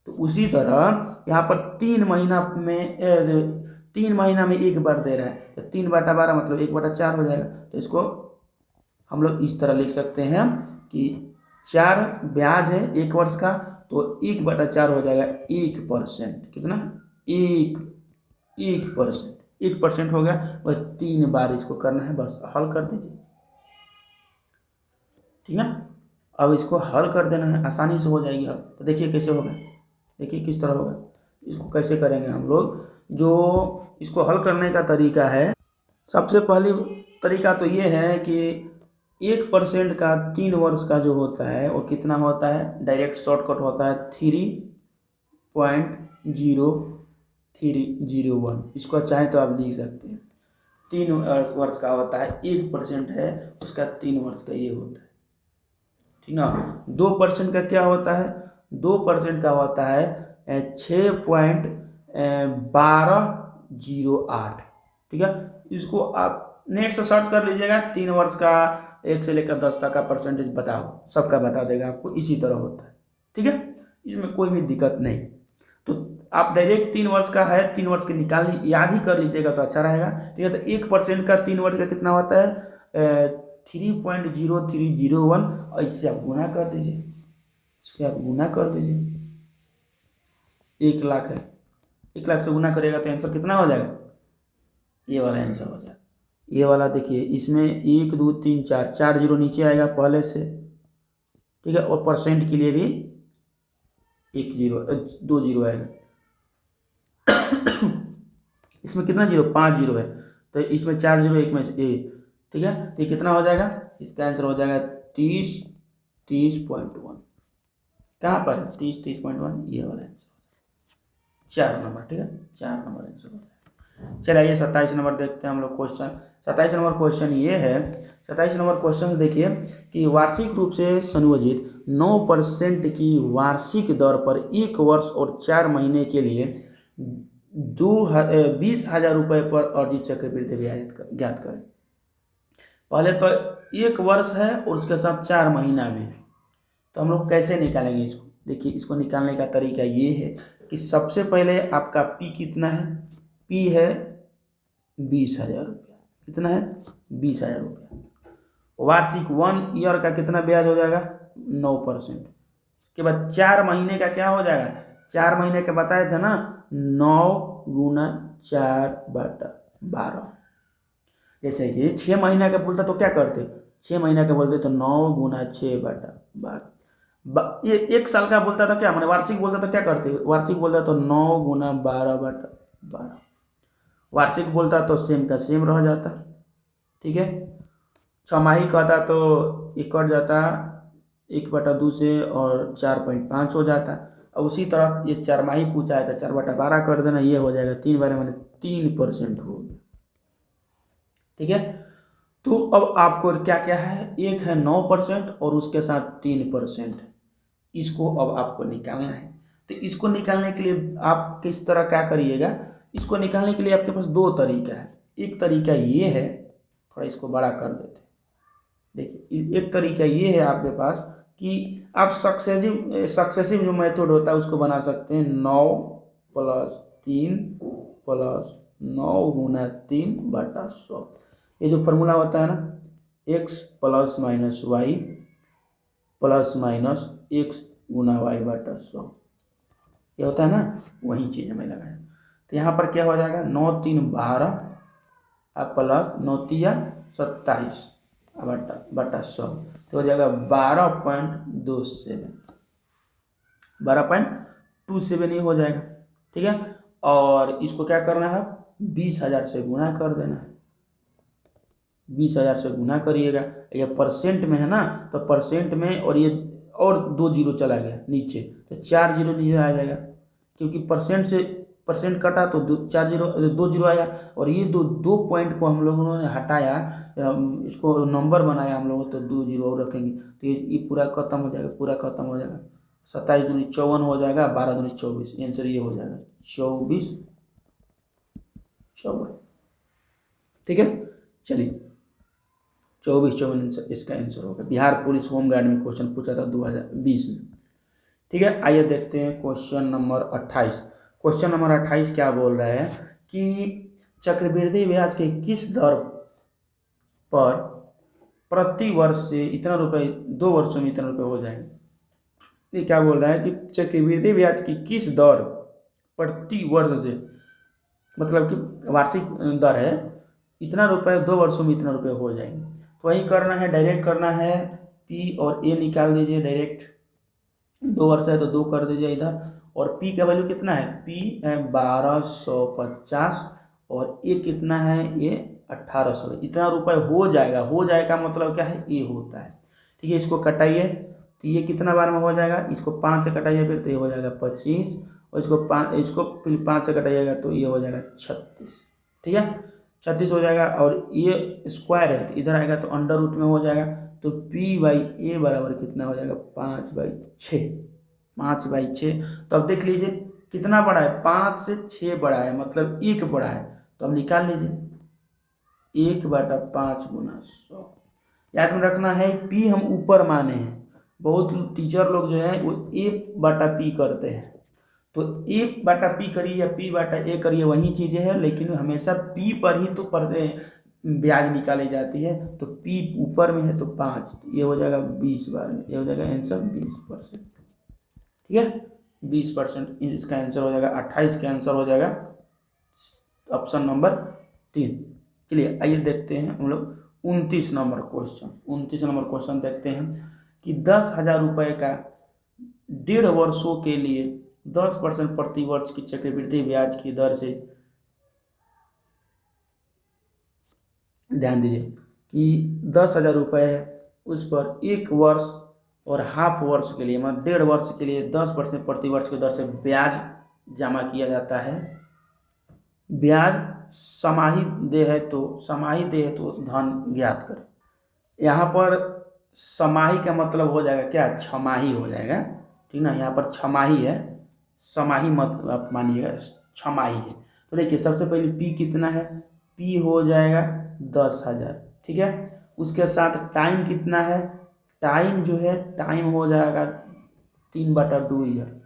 तो उसी तरह यहाँ पर 3 महीना में एक बार दे रहा है तो 3/12 मतलब 1/4 हो जाएगा। तो इसको हम लोग इस तरह लिख सकते हैं कि 4 ब्याज है एक वर्ष का तो 1/4 हो जाएगा 1%। कितना 1% हो गया और 3 बार इसको करना है बस हल कर दीजिए ठीक है। अब इसको हल कर देना है आसानी से हो जाएगी। अब तो देखिए कैसे होगा देखिए किस तरह होगा इसको कैसे करेंगे हम लोग। जो इसको हल करने का तरीका है सबसे पहली तरीका तो ये है कि 1% का 3 वर्ष का जो होता है वो कितना होता है डायरेक्ट शॉर्टकट होता है 3.0301। इसको चाहे तो आप लिख सकते हैं 3 वर्ष का होता है 1% है उसका 3 वर्ष का ये होता है ठीक ना। 2% का क्या होता है 2% का होता है 6.1208 ठीक है। इसको आप नेट से सर्च कर लीजिएगा 3 वर्ष का 1 से लेकर 10 तक का परसेंटेज बताओ सबका बता देगा आपको इसी तरह होता है ठीक है। इसमें कोई भी दिक्कत नहीं। तो आप डायरेक्ट 3 वर्ष का है 3 वर्ष के निकाल याद ही कर लीजिएगा तो अच्छा रहेगा ठीक है। तो 1% का 3 वर्ष का कितना होता है 3.0301 और इससे आप गुना कर दीजिए इसके आप गुना कर दीजिए 1,00,000 है 1,00,000 से गुना करेगा तो आंसर कितना हो जाएगा ये वाला आंसर हो जाएगा। ये वाला देखिए इसमें 1 2 3 4 जीरो नीचे आएगा पहले से ठीक है और परसेंट के लिए भी 2 जीरो आएगा इसमें कितना जीरो 5 जीरो है तो इसमें 4 जीरो एक में से ठीक है। तो कितना हो जाएगा इसका आंसर हो जाएगा 30.1 कहाँ पर है 30.1 ये वाला आंसर 4 नंबर ठीक है 4 नंबर आंसर हो जाएगा। चलिए आइए 27 नंबर देखते हैं हम लोग क्वेश्चन। 27 नंबर क्वेश्चन ये है 27 नंबर क्वेश्चन देखिए कि वार्षिक रूप से संयोजित 9% की वार्षिक दर पर 1 वर्ष और 4 महीने के लिए 20,000 रुपये पर अर्जित चक्रवृद्धि ब्याज ज्ञात करें। पहले तो 1 वर्ष है और उसके साथ 4 महीना भी है तो हम लोग कैसे निकालेंगे इसको। देखिए इसको निकालने का तरीका ये है कि सबसे पहले आपका पी कितना है पी है 20,000 रुपया कितना है 20,000 रुपया। वार्षिक 1 ईयर का कितना ब्याज हो जाएगा 9%। उसके बाद 4 महीने का क्या हो जाएगा 4 महीने का बताए थे ना 9 गुना 4/12। जैसे कि 6 महीना का बोलता तो क्या करते 6 महीना का बोलते तो 9 गुना 6/12। ये 1 साल का बोलता था क्या मैंने वार्षिक बोलता तो क्या करते वार्षिक बोलता तो 9 गुना 12/12। वार्षिक बोलता तो सेम का सेम रह जाता ठीक है। छमाही कहता तो ये कट जाता 1/2 से और 4.5 हो जाता। अब उसी तरह ये 4 माही पूछा है तो 4/12 कर देना ये हो जाएगा 3 बार मतलब 3% हो गया ठीक है। तो अब आपको क्या क्या है एक है 9% और उसके साथ 3% इसको अब आपको निकालना है। तो इसको निकालने के लिए आप किस तरह क्या करिएगा इसको निकालने के लिए आपके पास 2 तरीका है। एक तरीका ये है थोड़ा इसको बड़ा कर देते देखिए एक तरीका ये है आपके पास कि आप सक्सेसिव जो मेथड होता है उसको बना सकते हैं 9 + 3 + 9 × 3 बटा 100। ये जो फॉर्मूला होता है ना, x ± y ± x × y बटा 100, ये होता है ना, वही चीज़ हमें लगाया। तो यहाँ पर क्या हो जाएगा, 9 × 3 = 12 प्लस 9 × 3 = 27 बटा 100, तो हो जाएगा 12.27, 12.27 ये हो जाएगा। ठीक है, और इसको क्या करना है, 20,000 से गुना कर देना है। 20,000 से गुना करिएगा, ये परसेंट में है ना, तो परसेंट में, और ये और 2 जीरो चला गया नीचे, तो 4 जीरो नीचे आ जाएगा, क्योंकि परसेंट से परसेंट कटा तो 2 जीरो आया, और ये दो पॉइंट को हम लोगों ने हटाया, इसको नंबर बनाया हम लोगों, तो 2 जीरो और रखेंगे, तो ये पूरा खत्म हो जाएगा, पूरा खत्म हो जाएगा। 27 दूनी 54 हो जाएगा, 12 दूनी 24, आंसर ये हो जाएगा 24 54। ठीक है, चलिए 24 54 इसका आंसर होगा। बिहार पुलिस होमगार्ड में क्वेश्चन पूछा था 2020 में। ठीक है, आइए देखते हैं क्वेश्चन नंबर 28। क्वेश्चन नंबर 28 क्या बोल रहा है कि चक्रवृद्धि ब्याज के किस दर पर प्रति वर्ष से इतना रुपए 2 वर्षों में इतना रुपए हो जाएंगे। ये क्या बोल रहा है कि चक्रवृद्धि ब्याज की किस दर प्रति वर्ष से, मतलब कि वार्षिक दर है, इतना रुपए 2 वर्षों में इतना रुपए हो जाएंगे। तो वही करना है, डायरेक्ट करना है, पी और ए निकाल दीजिए डायरेक्ट। 2 वर्ष है तो 2 कर दीजिए इधर, और पी का वैल्यू कितना है, पी है 1250, और ए कितना है, ये 1800। इतना रुपए हो जाएगा। हो जाएगा मतलब क्या है, ए होता है। ठीक है, इसको कटाइए, तो ये कितना बार में हो जाएगा, इसको 5 से कटाइए फिर, तो ये हो जाएगा 25, और इसको फिर 5 से कटाइएगा तो ये हो जाएगा 36। ठीक है, 36 हो जाएगा, और ये स्क्वायर है तो इधर आएगा तो अंडर रूट में हो जाएगा, तो p/a बराबर कितना हो जाएगा, 5/6। 5/6, तो अब देख लीजिए कितना बड़ा है, 5 से 6 बड़ा है, मतलब 1 बड़ा है, तो अब निकाल लीजिए 1/5 × 100। याद में रखना है, p हम ऊपर माने हैं, बहुत टीचर लोग जो है वो a/p करते हैं, तो 1/p करिए या p/a करिए, वही चीज़ें हैं, लेकिन हमेशा p पर ही तो ब्याज निकाली जाती है, तो p ऊपर में है तो 5, ये हो जाएगा 20 बार में, ये हो जाएगा आंसर 20%। ठीक है, 20% इसका आंसर हो जाएगा। 28 का आंसर हो जाएगा ऑप्शन नंबर 3। चलिए आइए देखते हैं हम लोग 29 नंबर क्वेश्चन। 29 नंबर क्वेश्चन देखते हैं कि 10,000 रुपये का 1.5 वर्षों के लिए 10% प्रति वर्ष की चक्रवृद्धि ब्याज की दर से, ध्यान दीजिए कि 10,000 रुपये है, उस पर 1 वर्ष और हाफ वर्ष के लिए, मतलब 1.5 वर्ष के लिए 10% प्रति वर्ष की दर से ब्याज जमा किया जाता है। ब्याज समाही दे है तो धन ज्ञात करें। यहाँ पर समाही का मतलब हो जाएगा क्या, छमाही हो जाएगा। ठीक ना, यहाँ पर छमाही है, समाही मतलब मानिएगा छमाही है। तो देखिए सबसे पहले पी कितना है, पी हो जाएगा 10,000। ठीक है, उसके साथ टाइम कितना है, टाइम जो है टाइम हो जाएगा 3/2 ईयर।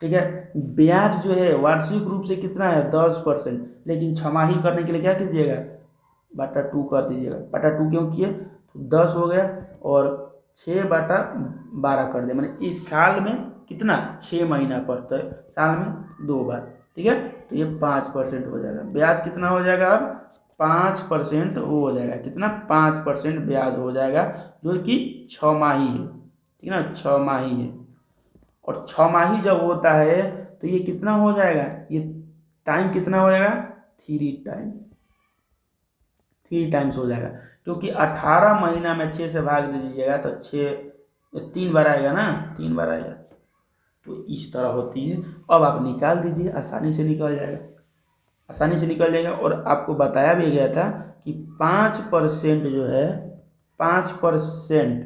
ठीक है, ब्याज जो है वार्षिक रूप से कितना है 10%, लेकिन छमाही करने के लिए क्या कीजिएगा, बटा 2 कर दीजिएगा। बटा 2 क्यों किए, तो 10 हो गया और 6/12 कर दिया, मैंने इस साल में कितना 6 महीना पड़ता है, साल में 2 बार। ठीक है, तो ये 5% हो जाएगा। ब्याज कितना हो जाएगा, अब 5% हो जाएगा, कितना 5% ब्याज हो जाएगा, जो कि 6 माही है। ठीक है ना, 6 माही है, और 6 माही जब होता है तो ये कितना हो जाएगा, ये टाइम कितना हो जाएगा 3 टाइम्स हो जाएगा, क्योंकि 18 महीना में 6 से भाग दे दीजिएगा तो 3 बार आएगा ना, 3 बार आएगा, तो इस तरह होती है। अब आप निकाल दीजिए, आसानी से निकल जाएगा। और आपको बताया भी गया था कि 5% जो है, 5%,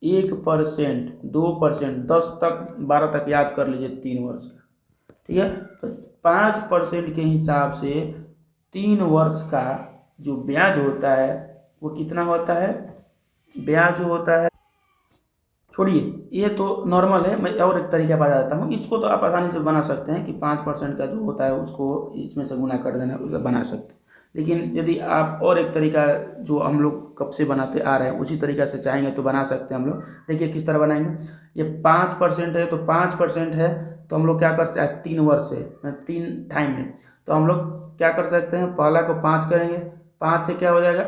1%, 2%, 10 तक 12 तक याद कर लीजिए 3 वर्ष का। ठीक है, तो 5% के हिसाब से 3 वर्ष का जो ब्याज होता है वो कितना होता है, ब्याज होता है छोड़िए, ये तो नॉर्मल है। मैं और एक तरीका बता देता हूँ। इसको तो आप आसानी से बना सकते हैं कि 5% का जो होता है उसको इसमें से गुना कर देना, उसको बना सकते हैं। लेकिन यदि आप और एक तरीका जो हम लोग कब से बनाते आ रहे हैं उसी तरीका से चाहेंगे तो बना सकते हैं हम लोग। देखिए किस तरह बनाएंगे। ये 5% है तो 5% है तो हम लोग क्या कर सकते हैं, 3 वर्ष है, 3 टाइम है, तो हम लोग क्या कर सकते हैं, पहला को 5 करेंगे, 5 से क्या हो जाएगा,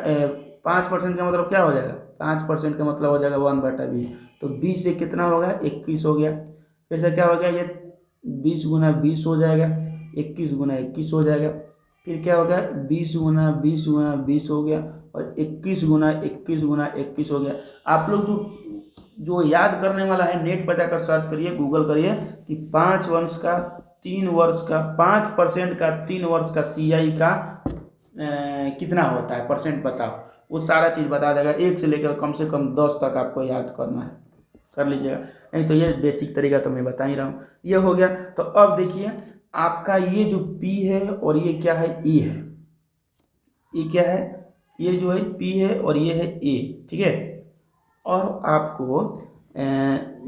5% का मतलब क्या हो जाएगा, 5% का मतलब हो जाएगा 1/20। तो 20 से कितना हो गया, 21 हो गया। फिर से क्या हो गया, ये 20 गुना 20 हो जाएगा, 21 गुना 21 हो जाएगा। फिर क्या हो गया, 20 गुना 20 गुना 20 हो गया, और 21 गुना 21 गुना 21 हो गया। आप लोग जो जो याद करने वाला है, नेट पर जाकर सर्च करिए, गूगल करिए कि 5 वर्ष का 3 वर्ष का 5% का 3 वर्ष का CI का कितना होता है परसेंट बताओ। वो सारा चीज़ बता देगा, 1 से लेकर कम से कम 10 तक आपको याद करना है, कर लीजिएगा। नहीं तो ये बेसिक तरीका तो मैं बता ही रहा हूँ। ये हो गया। तो अब देखिए आपका ये जो P है और ये क्या है, E है। ये क्या है, ये जो है P है और ये है A, ठीक है। और आपको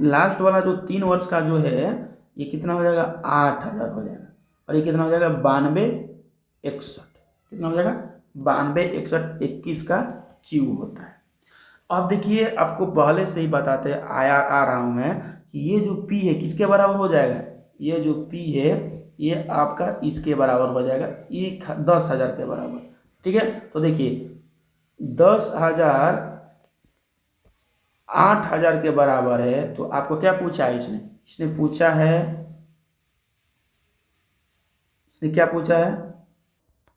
लास्ट वाला जो 3 वर्ष का जो है ये कितना हो जाएगा, 8,000 हो जाएगा। और ये कितना हो जाएगा, 9261। कितना हो जाएगा, 926121 का क्यूब होता है। अब देखिए आपको पहले से ही बताते आ रहा हूँ मैं कि ये जो P है किसके बराबर हो जाएगा, ये जो P है ये आपका इसके बराबर हो जाएगा, 10,000 के बराबर, ठीक है। तो देखिए 10,000 8,000 के बराबर है, तो आपको क्या पूछा है इसने क्या पूछा है,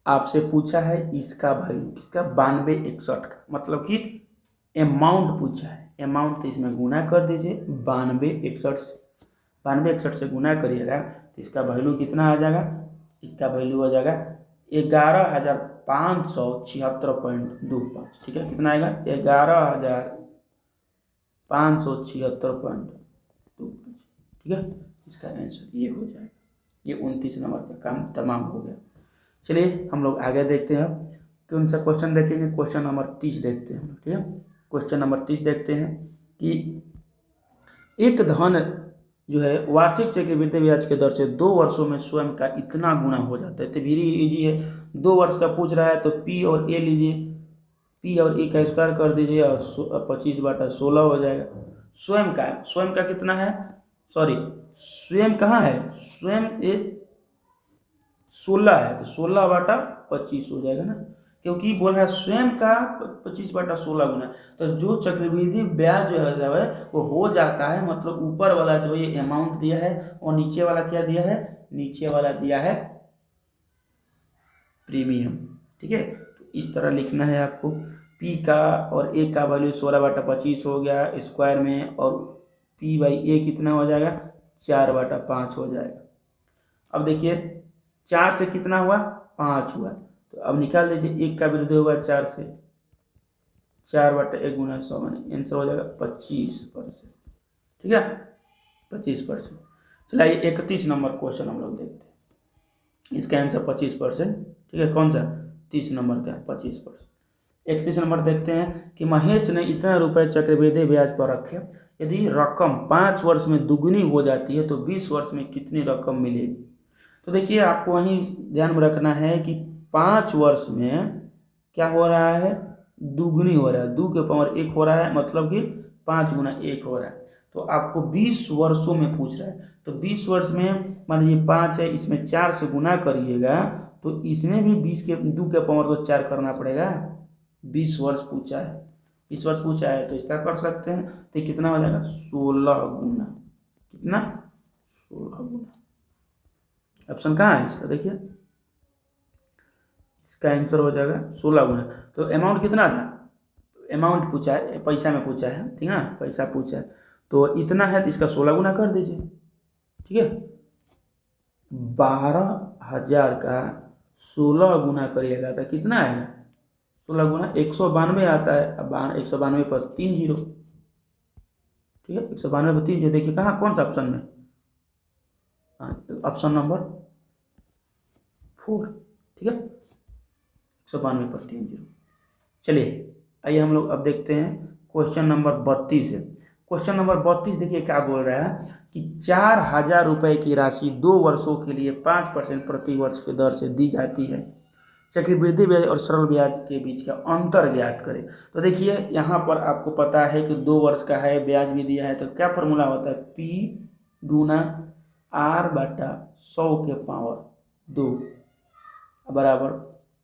आपसे पूछा है इसका वैल्यू किसका, 9261 का, मतलब कि अमाउंट पूछा है। अमाउंट तो इसमें गुना कर दीजिए, 9261 से गुना करिएगा तो इसका वैल्यू कितना आ जाएगा, इसका वैल्यू हो जाएगा 11,576.25, ठीक है। कितना आएगा, 11,576.25, ठीक है। इसका आंसर ये हो जाएगा। ये 29 नंबर का काम तमाम हो गया। चलिए हम लोग आगे देखते हैं, कौन सा क्वेश्चन देखेंगे, क्वेश्चन नंबर 30 देखते हैं, ठीक है। क्वेश्चन नंबर 30 देखते हैं कि एक धन जो है वार्षिक चक्रवृद्धि ब्याज के दर से 2 वर्षों में स्वयं का इतना गुना हो जाता है। तो वेरी इजी है, 2 वर्ष का पूछ रहा है तो P और A लीजिए, P और A का स्क्वायर कर दीजिए और 25/16 हो जाएगा। स्वयं का कितना है, सॉरी स्वयं कहाँ है, स्वयं ये 16 है तो 16/25 हो जाएगा ना, क्योंकि बोल रहा है स्वयं का 25/16 गुना। तो जो चक्रवृद्धि ब्याज जो है वो हो जाता है, मतलब ऊपर वाला जो ये अमाउंट दिया है और नीचे वाला क्या दिया है, नीचे वाला दिया है प्रीमियम, ठीक है। तो इस तरह लिखना है आपको, P का और A का वैल्यू 16/25 हो गया स्क्वायर में, और P/A कितना हो जाएगा, 4/5 हो जाएगा। अब देखिए 4 से कितना हुआ, 5 हुआ, तो अब निकाल दीजिए, 1 का विरुद्ध होगा 4 से, 4/1 गुना 100 माने आंसर हो जाएगा 25%, ठीक है, 25%। चलिए 31 नंबर क्वेश्चन हम लोग देखते हैं, इसका आंसर 25%, ठीक है। कौन सा, 30 नंबर का 25%। 31 नंबर देखते हैं कि महेश ने इतना रुपए चक्रवृद्धि ब्याज पर रखे, यदि रकम 5 वर्ष में दुगनी हो जाती है तो 20 वर्ष में कितनी रकम मिलेगी। तो देखिए आपको वहीं ध्यान में रखना है कि 5 वर्ष में क्या हो रहा है, दुगनी हो रहा है, 2 के पावर 1 हो रहा है, मतलब कि 5 गुना 1 हो रहा है। तो आपको 20 वर्षों में पूछ रहा है, तो 20 वर्ष में मान लीजिए 5 है, इसमें 4 से गुना करिएगा तो इसमें भी 2 के पावर तो 4 करना पड़ेगा। 20 वर्ष पूछा है, 20 वर्ष पूछा है तो इसका कर सकते हैं, तो कितना हो जाएगा, 16 गुना, कितना, 16 गुना। ऑप्शन कहाँ है इसका, देखिए इसका आंसर हो जाएगा 16 गुना। तो अमाउंट कितना था, अमाउंट पूछा है, पैसा में पूछा है, ठीक है ना, पैसा पूछा है तो इतना है, तो इसका 16 गुना कर दीजिए, ठीक है। 12,000 का 16 गुना करिएगा तो कितना आएगा, 16 गुना 192 आता है। अब 192 पर 3 जीरो, ठीक है, 192 पर 3 जीरो। देखिए कहाँ, कौन सा ऑप्शन में, ऑप्शन नंबर 4, ठीक है, 192 पर 3 जीरो। चलिए आइए हम लोग अब देखते हैं क्वेश्चन नंबर 32 है। क्वेश्चन नंबर 32 देखिए क्या बोल रहा है कि 4,000 रुपये की राशि 2 वर्षों के लिए 5% प्रति वर्ष की दर से दी जाती है। चक्रवृद्धि ब्याज और सरल ब्याज के बीच का अंतर ज्ञात करें। तो देखिए यहाँ पर आपको पता है कि 2 वर्ष का है, ब्याज भी दिया है, तो क्या फॉर्मूला होता है, P गुना R/100 के पावर 2 बराबर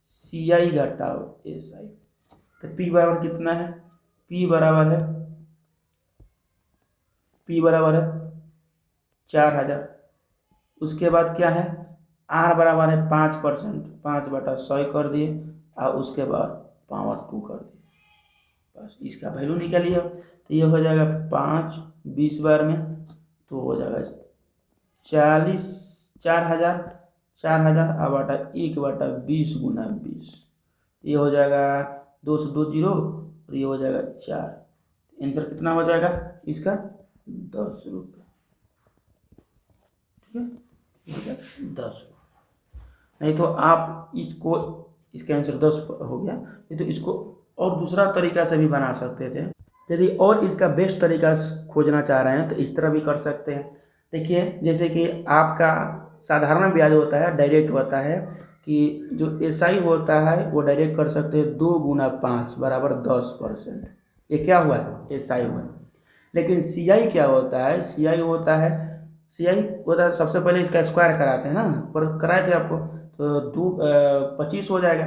CI घटाओ SI। तो P बराबर कितना है, P बराबर है 4,000। उसके बाद क्या है, R बराबर है 5%, 5/100 कर दिए और उसके बाद पावर 2 कर दिए, बस इसका वैल्यू निकालिए। तो ये हो जाएगा 5 20 बार में, तो हो जाएगा 4,000 और बटा 1/20 गुना 20, ये हो जाएगा 2 से 2 जीरो और ये हो जाएगा 4। आंसर कितना हो जाएगा इसका, 10 रुपये। ठीक है, 10 रुपये। नहीं तो आप इसका आंसर 10 हो गया, नहीं तो इसको और दूसरा तरीका से भी बना सकते थे। यदि और इसका बेस्ट तरीका खोजना चाह रहे हैं तो इस तरह भी कर सकते हैं। देखिए जैसे कि आपका साधारण ब्याज होता है, डायरेक्ट होता है कि जो SI होता है वो डायरेक्ट कर सकते हैं 2 गुना 5 बराबर 10%, ये क्या हुआ है, SI हुआ। लेकिन CI क्या होता है, CI होता है सबसे पहले इसका स्क्वायर कराते हैं ना, पर कराए थे आपको, तो 25 हो जाएगा,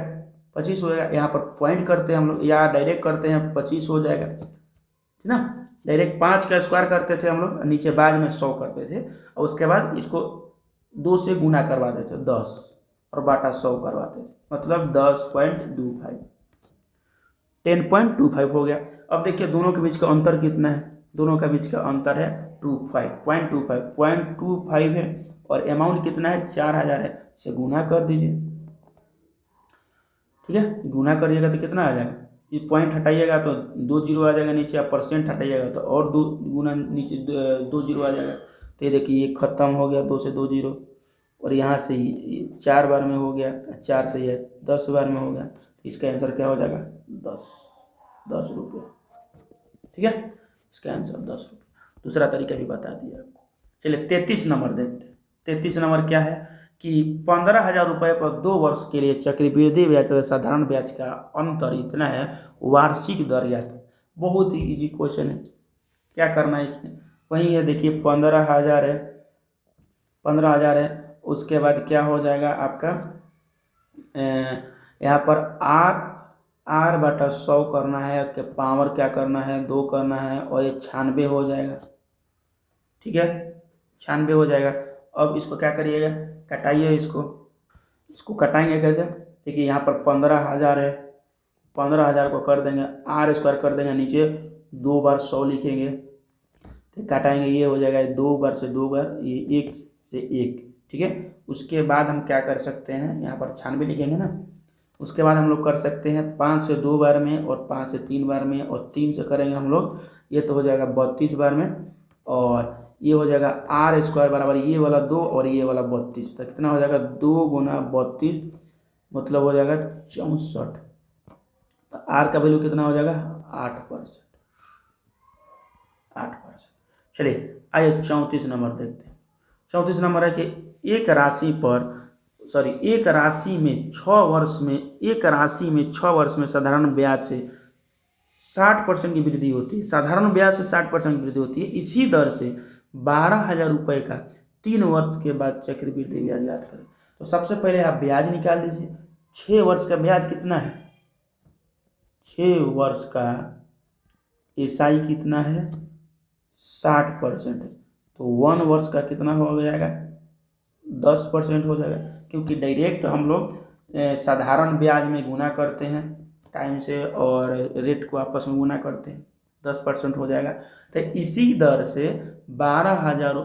25 हो जाएगा। यहाँ पर पॉइंट करते हैं हम लोग या डायरेक्ट करते हैं, 25 हो जाएगा, ठीक ना। डायरेक्ट 5 का स्क्वायर करते थे हम लोग, नीचे बाद में 100 करते थे, और उसके बाद इसको 2 से गुना करवाते थे 10 और बाटा 100 करवाते थे, मतलब 10.25, 10.25 हो गया। अब देखिए दोनों के बीच का अंतर कितना है, दोनों का बीच का अंतर है 0.25 है, और अमाउंट कितना है, 4,000 है, इसे गुना कर दीजिए। ठीक है, गुना करिएगा तो कितना आ जाएगा, ये पॉइंट हटाइएगा तो 2 जीरो आ जाएगा नीचे, आप परसेंट हटाइएगा तो और 2 गुना नीचे 2 जीरो आ जाएगा। तो ये देखिए ये खत्म हो गया, 2 से 2 जीरो, और यहाँ से 4 बार में हो गया, 4 से ये 10 बार में हो गया, इसका आंसर क्या हो जाएगा, 10 रुपये। ठीक है, इसका आंसर 10 रुपये। दूसरा तरीका भी बता दिया आपको। चलिए 33 नंबर देखते हैं। 33 नंबर क्या है कि 15,000 रुपये पर 2 वर्ष के लिए चक्रवृद्धि ब्याज और साधारण ब्याज का अंतर इतना है, वार्षिक दर याद। बहुत ही इजी क्वेश्चन है, क्या करना है इसमें, वही है, देखिए 15,000 है, 15,000 है, उसके बाद क्या हो जाएगा आपका, यहाँ पर R/100 करना है, कि पावर क्या करना है, 2 करना है, और ये 96 हो जाएगा। ठीक है, 96 हो जाएगा। अब इसको क्या करिएगा, कटाइए, इसको कटाएंगे कैसे, देखिए यहाँ पर 15,000 है, 15,000 को कर देंगे R स्क्वायर कर देंगे, नीचे 2 बार 100 लिखेंगे, तो काटाएंगे, ये हो जाएगा 2 बार से 2 बार, ये 1 से 1। ठीक है, उसके बाद हम क्या कर सकते हैं, यहाँ पर 96 लिखेंगे ना, उसके बाद हम लोग कर सकते हैं 5 से 2 बार में, और 5 से 3 बार में, और 3 से करेंगे हम लोग, ये तो हो जाएगा 32 बार में, और ये हो जाएगा R स्क्वायर बराबर ये वाला 2 और ये वाला 32, तो कितना हो जाएगा, 2 गुना 32 मतलब हो जाएगा 64। तो R का वैल्यू कितना हो जाएगा, 8%। चलिए आइए 34 नंबर देखते हैं। 34 नंबर है कि एक राशि में 6 वर्ष में साधारण ब्याज से 60% की वृद्धि होती है, साधारण ब्याज से 60% की वृद्धि होती है। इसी दर से 12,000 रुपये का 3 वर्ष के बाद चक्रवृद्धि ब्याज याद करें। तो सबसे पहले आप ब्याज निकाल दीजिए। 6 वर्ष का ब्याज कितना है, 6 वर्ष का SI कितना है, 60% है, तो 1 वर्ष का कितना हो जाएगा, 10% हो जाएगा, क्योंकि डायरेक्ट हम लोग साधारण ब्याज में गुना करते हैं टाइम से, और रेट को आपस में गुना करते हैं, 10% हो जाएगा। तो इसी दर से 12,000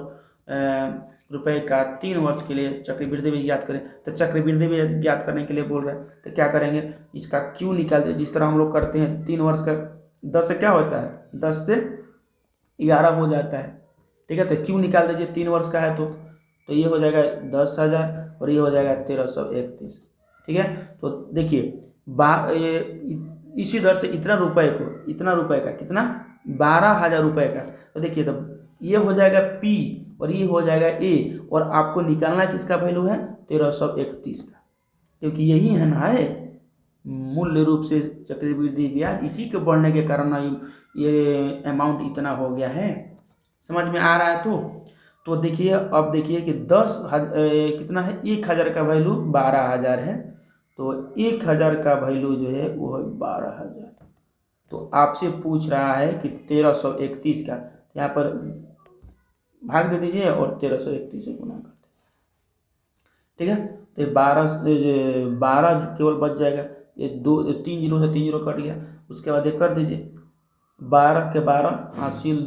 रुपये का 3 वर्ष के लिए चक्रवृद्धि ब्याज ज्ञात करें। तो चक्रवृद्धि ब्याज ज्ञात करने के लिए बोल रहे हैं, तो क्या करेंगे, इसका Q निकाल दे, जिस तरह हम लोग करते हैं 3 वर्ष का 10 से क्या होता है, 10 से 11 हो जाता है। ठीक है, तो Q निकाल दीजिए, 3 वर्ष का है तो ये हो जाएगा 10,000 और ये हो जाएगा 1,331। ठीक है, तो देखिए इसी दर से इतना रुपए का कितना 12,000 रुपये का। तो देखिए तब ये हो जाएगा P और ये हो जाएगा A, और आपको निकालना किसका वैल्यू है 1331 का, क्योंकि यही है ना है मूल्य रूप से चक्रवृद्धि ब्याज, इसी के बढ़ने के कारण ये अमाउंट इतना हो गया है। समझ में आ रहा है? तो देखिए अब देखिए कि कितना है 1,000 का वैल्यू 12,000 है, तो 1,000 का वैल्यू जो है वो है 12,000। तो आपसे पूछ रहा है कि 1331 का, यहाँ पर भाग दे दीजिए और 1331 से गुना कर दीजिए। ठीक है, तो 12 केवल बच जाएगा, ये 3 जीरो से 3 जीरो कट गया, उसके बाद ये कर दीजिए 12 के 12 हासिल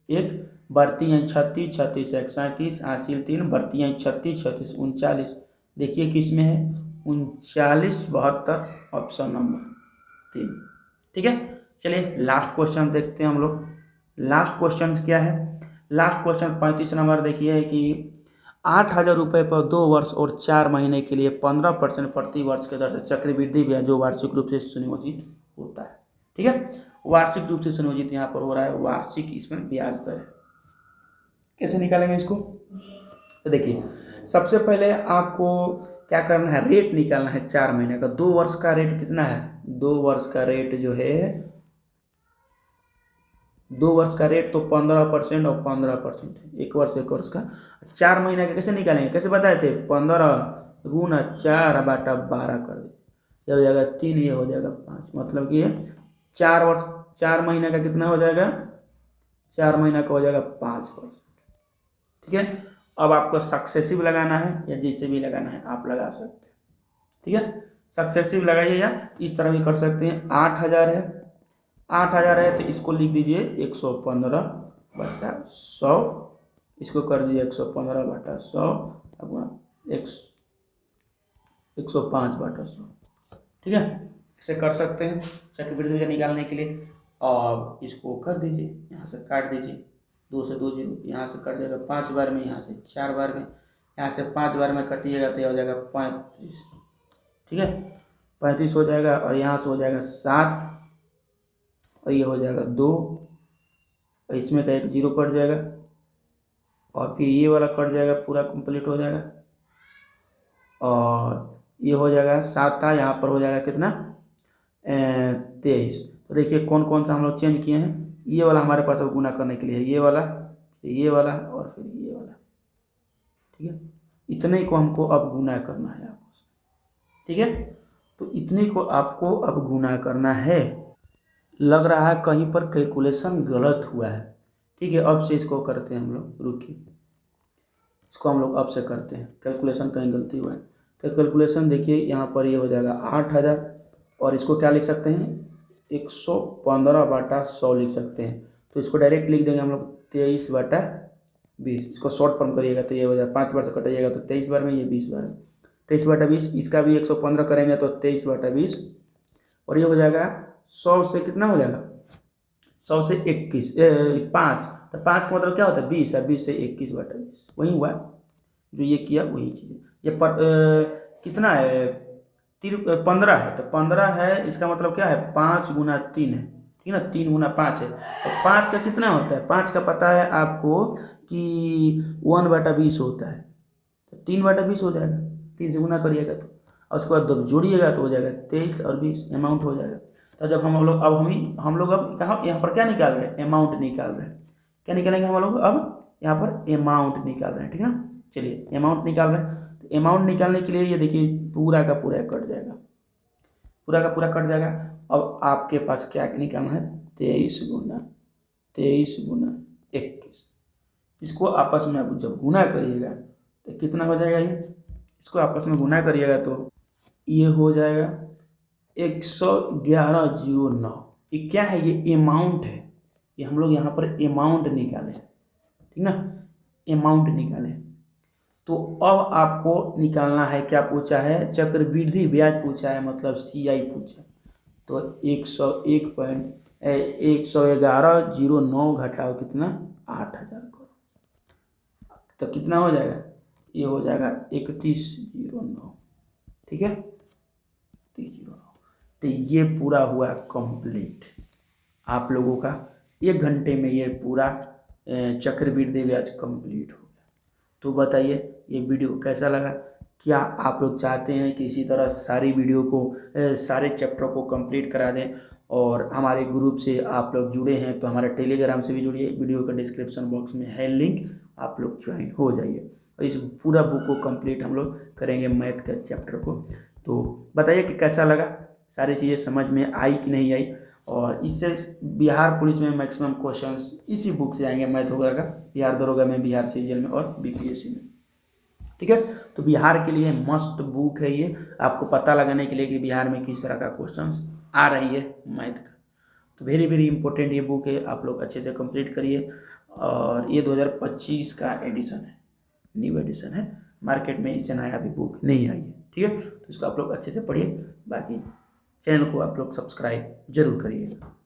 1, बढ़ती हैं 36, 36 एक 37, हासिल 3, बढ़ती हैं 36, 36 39। देखिए किस में है 39 72, ऑप्शन नंबर 3। ठीक है, चलिए लास्ट क्वेश्चन देखते हैं हम लोग। लास्ट क्वेश्चन क्या है? लास्ट क्वेश्चन 35 नंबर देखिए है कि 8,000 रुपये पर 2 वर्ष और 4 महीने के लिए 15% प्रति वर्ष के दर से चक्रवृद्धि ब्याज जो वार्षिक रूप से सुनियोजित होता है। ठीक है, वार्षिक रूप से सुनियोजित यहाँ पर हो रहा है, वार्षिक इसमें ब्याज दर है। कैसे निकालेंगे इसको? तो देखिए सबसे पहले आपको क्या करना है, रेट निकालना है 4 महीने का। 2 वर्ष का रेट कितना है? 2 वर्ष का रेट जो है 2 वर्ष का रेट तो 15% और 15% है, 1 वर्ष 1 वर्ष का। 4 महीने का कैसे निकालेंगे? कैसे बताए थे? 15 गुना 4 बटा 12 कर दे, ये हो जाएगा 3, ये हो जाएगा 5, मतलब कि 4 वर्ष 4 महीने का कितना हो जाएगा? 4 महीना का हो जाएगा 5%। ठीक है, अब आपको सक्सेसिव लगाना है या जैसे भी लगाना है आप लगा सकते हैं। ठीक है, सक्सेसिव लगाइए या इस तरह भी कर सकते हैं। 8,000 है, 8,000 है तो इसको लिख दीजिए 115 बटा 100, इसको कर दीजिए 115 बटा 100 गुणा 105 बटा 100। ठीक है, ऐसे कर सकते हैं चक्रवृद्धि ब्याज निकालने के लिए। और इसको कर दीजिए, यहाँ से काट दीजिए, 2 से 2 जीरो, यहाँ से कट जाएगा 5 बार में, यहाँ से 4 बार में, यहाँ से 5 बार में कटिएगा तो हो जाएगा 35। ठीक है, 35 हो जाएगा, और यहाँ से हो जाएगा 7, और ये हो जाएगा 2, और इसमें का 1 जीरो कट जाएगा, और फिर ये वाला कट जाएगा, पूरा कंप्लीट हो जाएगा, और ये हो जाएगा 7 था, यहाँ पर हो जाएगा कितना 23। तो देखिए कौन कौन सा हम लोग चेंज किए हैं। ये वाला हमारे पास अब गुना करने के लिए है, ये वाला और फिर ये वाला। ठीक है, इतने को हमको अब गुना करना है आपको। ठीक है, तो इतने को आपको अब गुना करना है। लग रहा है कहीं पर कैलकुलेशन गलत हुआ है। ठीक है, अब से इसको करते हैं हम लोग, रुकिए, इसको हम लोग अब से करते हैं, कैलकुलेशन कहीं गलती हुआ है। तो कैलकुलेशन देखिए यहाँ पर ये हो जाएगा 8,000, और इसको क्या लिख सकते हैं 115 बटा 100 लिख सकते हैं। तो इसको डायरेक्ट लिख देंगे हम लोग 23 बटा 20। इसको शॉर्ट फॉर्म करिएगा तो ये हो जाएगा 5 बार से कटाइएगा तो 23 बार में, ये 20 बार में, 23 बटा 20। इसका भी 115 करेंगे तो 23 बटा 20, और ये हो जाएगा 100 से कितना हो जाएगा 100 से 21 5, तो 5 का मतलब क्या होता है 20, और 20 से 21 बटा 20, वही हुआ जो ये किया वही चीज़। ये कितना है 15 है, तो 15 है, इसका मतलब क्या है 5 गुना 3 है। ठीक है ना, 3 गुना 5 है, तो 5 का कितना होता है? 5 का पता है आपको कि 1 बटा 20 होता है, तो 3 बटा 20 हो जाएगा, 3 से गुना करिएगा तो, और उसके बाद जब जोड़िएगा तो हो जाएगा 23 और 20, अमाउंट हो जाएगा। तो जब हम लोग अब कहाँ यहाँ पर क्या निकाल रहे हैं? अमाउंट निकाल रहे हैं। क्या निकालेंगे हम लोग अब? यहाँ पर अमाउंट निकाल रहे हैं। ठीक है ना, चलिए अमाउंट निकाल रहे हैं। तो अमाउंट निकालने के लिए ये देखिए पूरा का पूरा कट जाएगा, पूरा का पूरा कट जाएगा। अब आपके पास क्या निकालना है 23 गुना 21। इसको आपस में आप जब गुना करिएगा तो कितना हो जाएगा? ये इसको आपस में गुना करिएगा तो ये हो जाएगा 111,09। ये क्या है? ये अमाउंट है, ये हम लोग यहाँ पर अमाउंट निकाले, ठीक ना, अमाउंट निकाले। तो अब आपको निकालना है, क्या पूछा है? चक्रवृद्धि ब्याज पूछा है, मतलब CI पूछा। तो 111,09 घटाओ कितना 8,000 करो, तो कितना हो जाएगा? ये हो जाएगा 3109। ठीक है, 3109। तो ये पूरा हुआ कंप्लीट आप लोगों का 1 घंटे में ये पूरा चक्रवृद्धि ब्याज कंप्लीट हो गया। तो बताइए ये वीडियो कैसा लगा? क्या आप लोग चाहते हैं कि इसी तरह सारी वीडियो को सारे चैप्टर को कंप्लीट करा दें? और हमारे ग्रुप से आप लोग जुड़े हैं तो हमारे टेलीग्राम से भी जुड़िए, वीडियो का डिस्क्रिप्शन बॉक्स में है लिंक, आप लोग ज्वाइन हो जाइए। और इस पूरा बुक को कंप्लीट हम लोग करेंगे, मैथ का चैप्टर को। तो बताइए कि कैसा लगा, सारी चीज़ें समझ में आई कि नहीं आई। और इससे बिहार पुलिस में मैक्सिमम क्वेश्चंस इसी बुक से आएंगे, मैथ वगैरह का, बिहार दरोगा में, बिहार सीजीएल में और बीपीएससी में। ठीक है, तो बिहार के लिए मस्ट बुक है ये, आपको पता लगाने के लिए कि बिहार में किस तरह का क्वेश्चंस आ रही है मैथ का। तो वेरी वेरी इंपॉर्टेंट ये बुक है, आप लोग अच्छे से कंप्लीट करिए। और ये 2025 का एडिशन है, न्यू एडिशन है, मार्केट में इससे नया अभी बुक नहीं आई है। ठीक है, तो इसको आप लोग अच्छे से पढ़िए। बाकी चैनल को आप लोग सब्सक्राइब जरूर करिएगा।